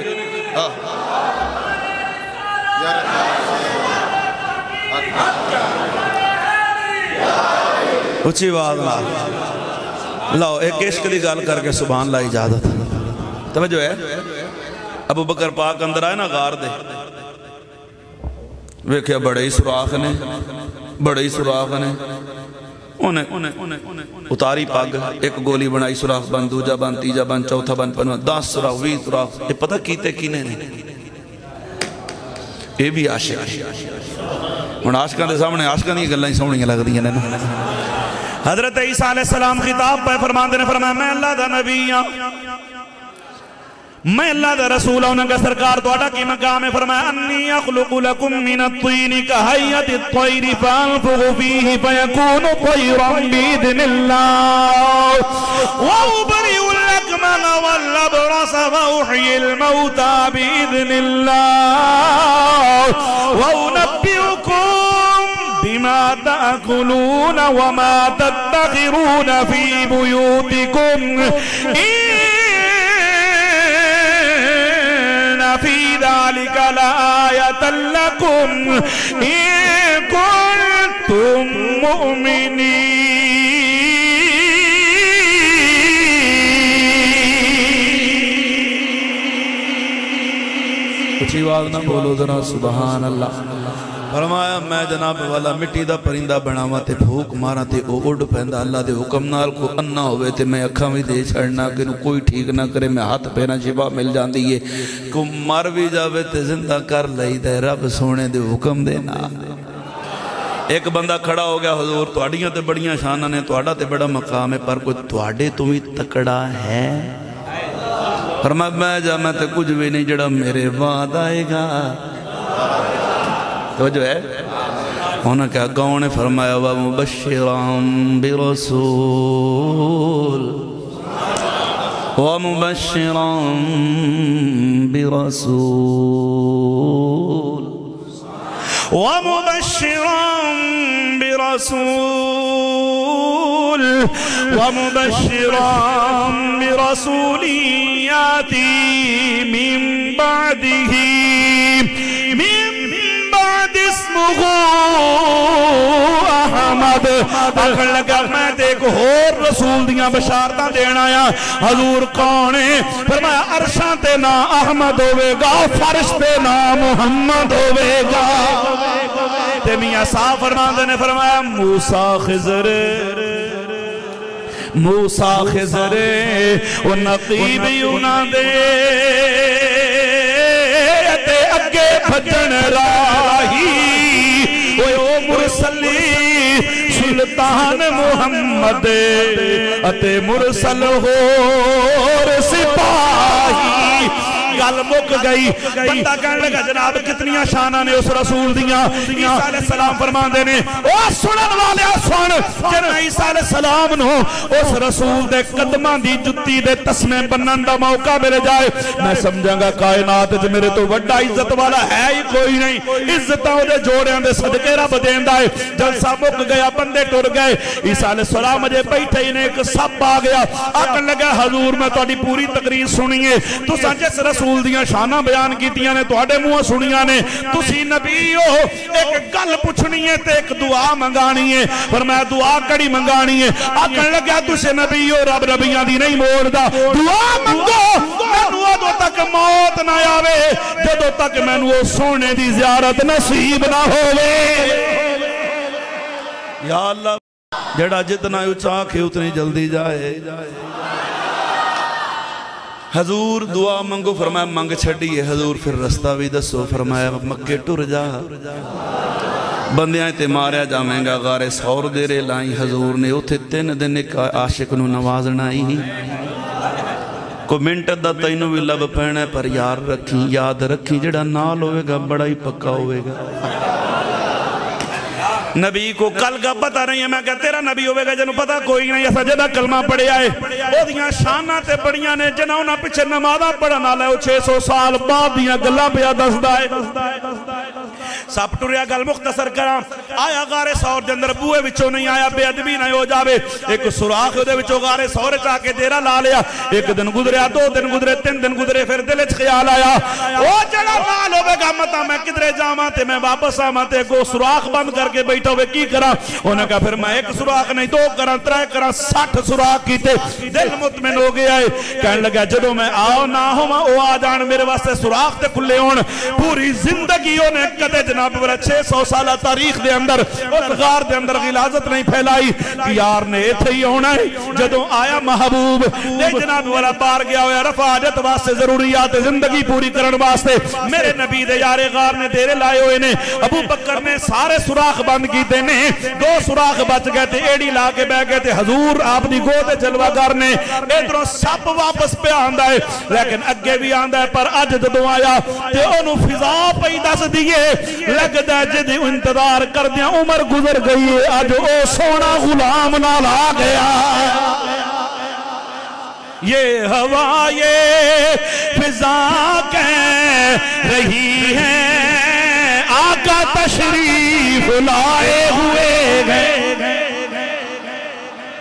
اچھی بات لاؤ ایک عشق دی گل کر کے سبحان اللہ اجازت توجہ ہے ابو بکر پاک اندر آئے نا غار دے ویکھیا بڑے ہی سوراخ نے انہیں اتاری پاگ ایک گولی بنائی سوراخ بند دوجہ بند تیجہ بند چوتھا بند پنوہ 10 سوراخ 20 سوراخ یہ پتہ کیتے کینے نہیں یہ بھی عاشق ہن عاشقاں دے سامنے عاشقاں دی گلاں ہی سونیاں لگ دیاں نے حضرت عیسیٰ علیہ السلام خطاب پہ فرماندے نے فرمایا میں اللہ دا نبی ہوں میں اللہ دا رسول ہوں انہوں نے سرکار توڑا کی مقام ہے فرمایا انی اخلق لکم من الطین کہیت الطیر فانفغ فیہ فیکون طیرا بیدن اللہ وابریء الاکمن والابرس وأحیی الموتى بیدن اللہ وأنبئکم بما تأکلون وما تدخرون فی بیوتکم فی ذالک لآیۃ لکم ان کنتم مؤمنین اچھی آواز نہ بولو ذرا سبحان اللہ فرمایا میں جناب والا مٹی دا پرندہ بناوا تے بھوک مارا تے او اڑ پیندا اللہ دے حکم نال کو انا ہوئے تے میں اکھاں وی دے چھڑنا کہ کوئی ٹھیک نہ کرے میں ہاتھ پینا شفا مل جاندی ہے کو مر وی جاوے تے زندہ کر لئی تے رب سونے دے حکم دے نال ایک بندہ کھڑا ہو گیا حضور تواڈیاں تے بڑیاں شاناں نے تواڈا تے بڑا مقام ہے پر کوئی تواڈے تو ہی تکڑا ہے فرمایا میں جا میں تے کچھ بھی نہیں جڑا میرے بعد آئے گا تو جو ہے انہوں نے کہا گاؤں نے فرمایا وَمُبَشِّرًا بِرَسُول وَمُبَشِّرًا بِرَسُول وَمُبَشِّرًا بِرَسُول وَمُبَشِّرًا بِرَسُولٍ يَأْتِي مِن بَعْدِهِ اسمه احمد آخر لگا میں دیکھ اور رسول دیاں بشارتاں دینا آیا حضور کون ہے فرمایا عرشاں تے نا احمد ہوئے گا فرش تے نا محمد ہوئے گا تے میاں صاحب فرماندے نے فرمایا موسیٰ خضر و نقیب یونا دے تے اگے بھجن راہی او مرسلی سلطان محمد اتے مرسل ہور سپاہی گل مک گئی بندہ کہنے لگا جناب کتنیاں شانہ نے اس رسول دیاں عیسیٰ علیہ السلام فرماندے نے او سنن والے سن جن عیسیٰ علیہ السلام نو اس رسول دے قدماں دی جتی دے تسمے بنن دا موقع ملے جائے میں سمجھاں گا کائنات جو میرے تو وڈا عزت والا ہے ہی کوئی نہیں عزتاں دے جوڑیاں دے صدقے رب دیندا ہے جلسہ مک گیا بندے ٹر گئے عیسیٰ علیہ السلام مجھے بیٹھے ہی نے ایک سب آ گیا آکن لگا حضور میں تہاڈی پوری تقریر سنیے تساں جس رسول رسول دیاں شانہ بیان کیتیاں نے تواڈے منہوں سنیاں نے تسی نبی ہو ایک گل پوچھنی ہے تے ایک دعا منگانی ہے فرمایا دعا کڑی منگانی ہے آکھن لگا تسی نبی ہو رب نبیاں دی نہیں موڑدا دعا منگو مینوں ادوں تک موت نہ آوے جدوں تک مینوں سونے دی زیارت نصیب نہ ہووے یا اللہ جڑا جتنا اونچا کہ اتنی جلدی جائے حضور دعا منگو فرمایا منگ چھڑیے حضور پھر رستہ بھی دسو فرمایا مکے ٹر جا بندیاں تے ماریا جامیں گا غارے سور دیرے لائیں حضور نے اتھے 3 دن ایک عاشق نو نوازنا ہی کو منٹ دا تینوں بھی لب پہنے پر یاد رکھی جڑا نال ہوئے گا بڑا ہی پکا ہوئے گا نبی کو کل کا پتہ نہیں ہے میں کہا تیرا نبی ہوئے گا جنہوں پتہ کوئی نہیں ایسا جدہ کلمہ پڑھے آئے وہ دیاں شانہ تے بڑیاں نے جنہوں نے پچھے نمازہ پڑھنا لے 600 سال بعد دیاں گلہ پیا دس دائے سب ٹوریا گل مختصر کرام آیا غارے سور دے اندر بوئے وچوں نہیں آیا بے ادبی نہ ہو جاوے ایک سوراخ دے وچوں غارے سور چاہ کے دیرہ لا لیا 1 دن گزریا 2 دن گزرے 3 دن گزرے پھر دلچ خیال آیا او جڑا مال ہوئے گا متا میں کدرے جاما تے میں واپس آما تے کو سوراخ بند کر کے بیٹھا ہوئے کی کرا انہوں نے کہا پھر میں 1 سوراخ نہیں 2 کرا 3 کرا 60 سوراخ کی تے دل مطمئن ہو گیا ہے کہنے لگا جدو میں آؤ نہ ہوں او آ جان میرے واسطے سوراخ تے کھلے ہون پوری زندگیوں نے کدے جناب برا 600 سالہ تاریخ دے اندر اس غار دے اندر غلازت نہیں پھیلائی کہ یار نے ایتھے ہی ہونا ہے جدو آیا محبوب دے جناب برا پار گیا ہویا رفع حاجت واسطے ضروریات زندگی پوری کرن واسطے میرے نبی دے یار غار نے دیرے لائے ہوئے نے ابو بکر نے سارے سوراخ بند کیتے نے 2 سوراخ بچ گئے تھے ایڑی لا کے بہ گئے تھے حضور آپ دی گودے جلوہ گر نے ادھروں سب واپس پہ آندہ ہے لیکن اگے بھی آندہ ہے پر اج جدو آیا تے انہوں فضا پہ دس دیئے لگ دے جدی انتظار کر دیا عمر گزر گئی ہے آج او سونا غلام نہ لا گیا یہ ہوا یہ فضا کہہ رہی ہے آقا تشریف لائے ہوئے گئے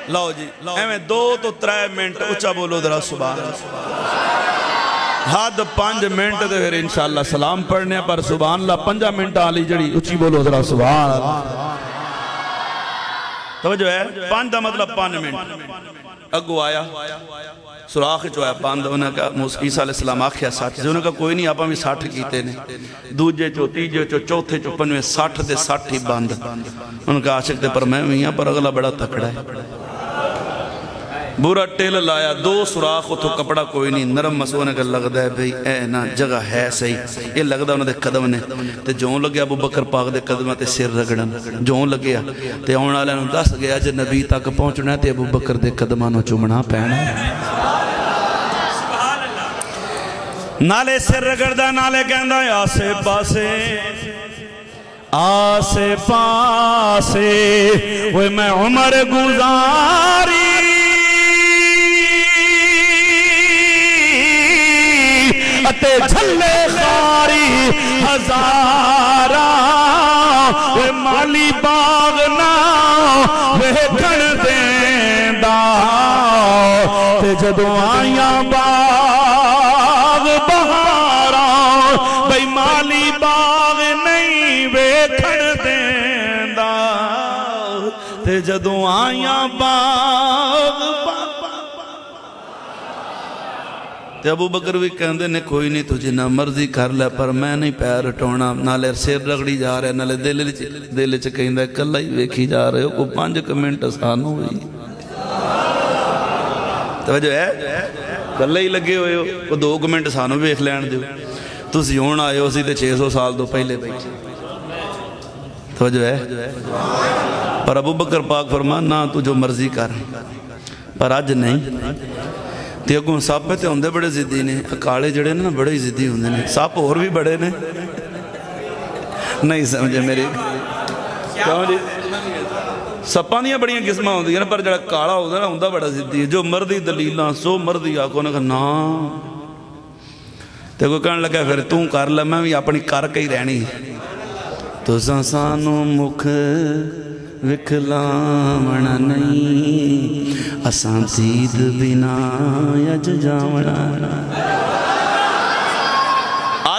لو جی ایمیں 2 تو 3 منٹ اچھا بولو درہ سبحان حد 5 منٹ دے پھر انشاءاللہ سلام پڑھنے پر سبحان اللہ 5 منٹ آلی جڑی اچھی بولو ذرا سبحان اللہ توجہ ہے 5 دا مطلب 5 منٹ اگو آیا سراخ جو ہے باندھ انہوں نے کہا عیسیٰ علیہ السلام آکھیا 60 انہوں نے کہا کوئی نہیں آپاں بھی 60 کیتے نے دوجے چو تیجے چو چوتھے چو پنوے 60 دے 60 ہی باندھ انہوں نے کہا عاشق دے پر میں ہوئی پر اگلا بڑا تکڑا ہے بورا ٹیل لایا 2 سوراخ تو کپڑا کوئی نہیں نرم مسونے کا لگ دا ہے بھئی اے نا جگہ ہے صحیح یہ لگ دا انہوں دے قدم نے تے جون لگیا ابو بکر پاک دے قدمہ تے سر رگڑن جون لگیا تے آن آلے انہوں دس گیا جے نبی تک پہنچنا ہے تے ابو بکر دے قدمہ نو چومنا پہنا نالے سر رگڑ دا نالے کہندا ہے آسے پاسے آسے پاسے وہ میں عمر گزاری اتے جھلے خاری ہزارہ وہ مالی باغنا وہ کھڑ دیندہ تے جدو آیاں باغ بہارا بھئی مالی باغ نہیں وہ کھڑ دیندہ تے جدو آیاں باغ تے ابو بکر بھی کہندے نے کوئی نہیں تجھے نہ مرضی کر لے پر میں نہیں پیر ٹونا نالے سیر رگڑی جا رہے نالے دل کہندہ ہے کلہ ہی ویکھی جا رہے ہو کو 5 منٹ سانو ہوئی توجہ ہے کلہ ہی لگے ہوئے ہو کو 2 منٹ سانو ویکھ لین دیو تسی ہون آئے ہو سی تے 600 سال دو پہلے بیٹھے توجہ ہے پر ابو بکر پاک فرما نہ تو جو مرضی کر پر آج نہیں تے اگوں ساپے تے ہوندے بڑے زدی نے اکاڑے جڑے نا بڑے ہی زدی ہوندے نے ساپ اور بھی بڑے نے نہیں سمجھے میری کیوں جی سپاں دیاں بڑیاں قسمہ ہوندی ہیں پر جڑا کاڑا ہوندہ نا ہوندہ بڑا زدی ہے جو مردی دلیلاں سو مردی آکھو نے کہا نا تے کوئی کہنے لگا پھر توں کر لے میں بھی اپنی کر کے ہی رہنی تو سانو مکھ وکھلاونا نہیں اساں دید بنا یج جاونا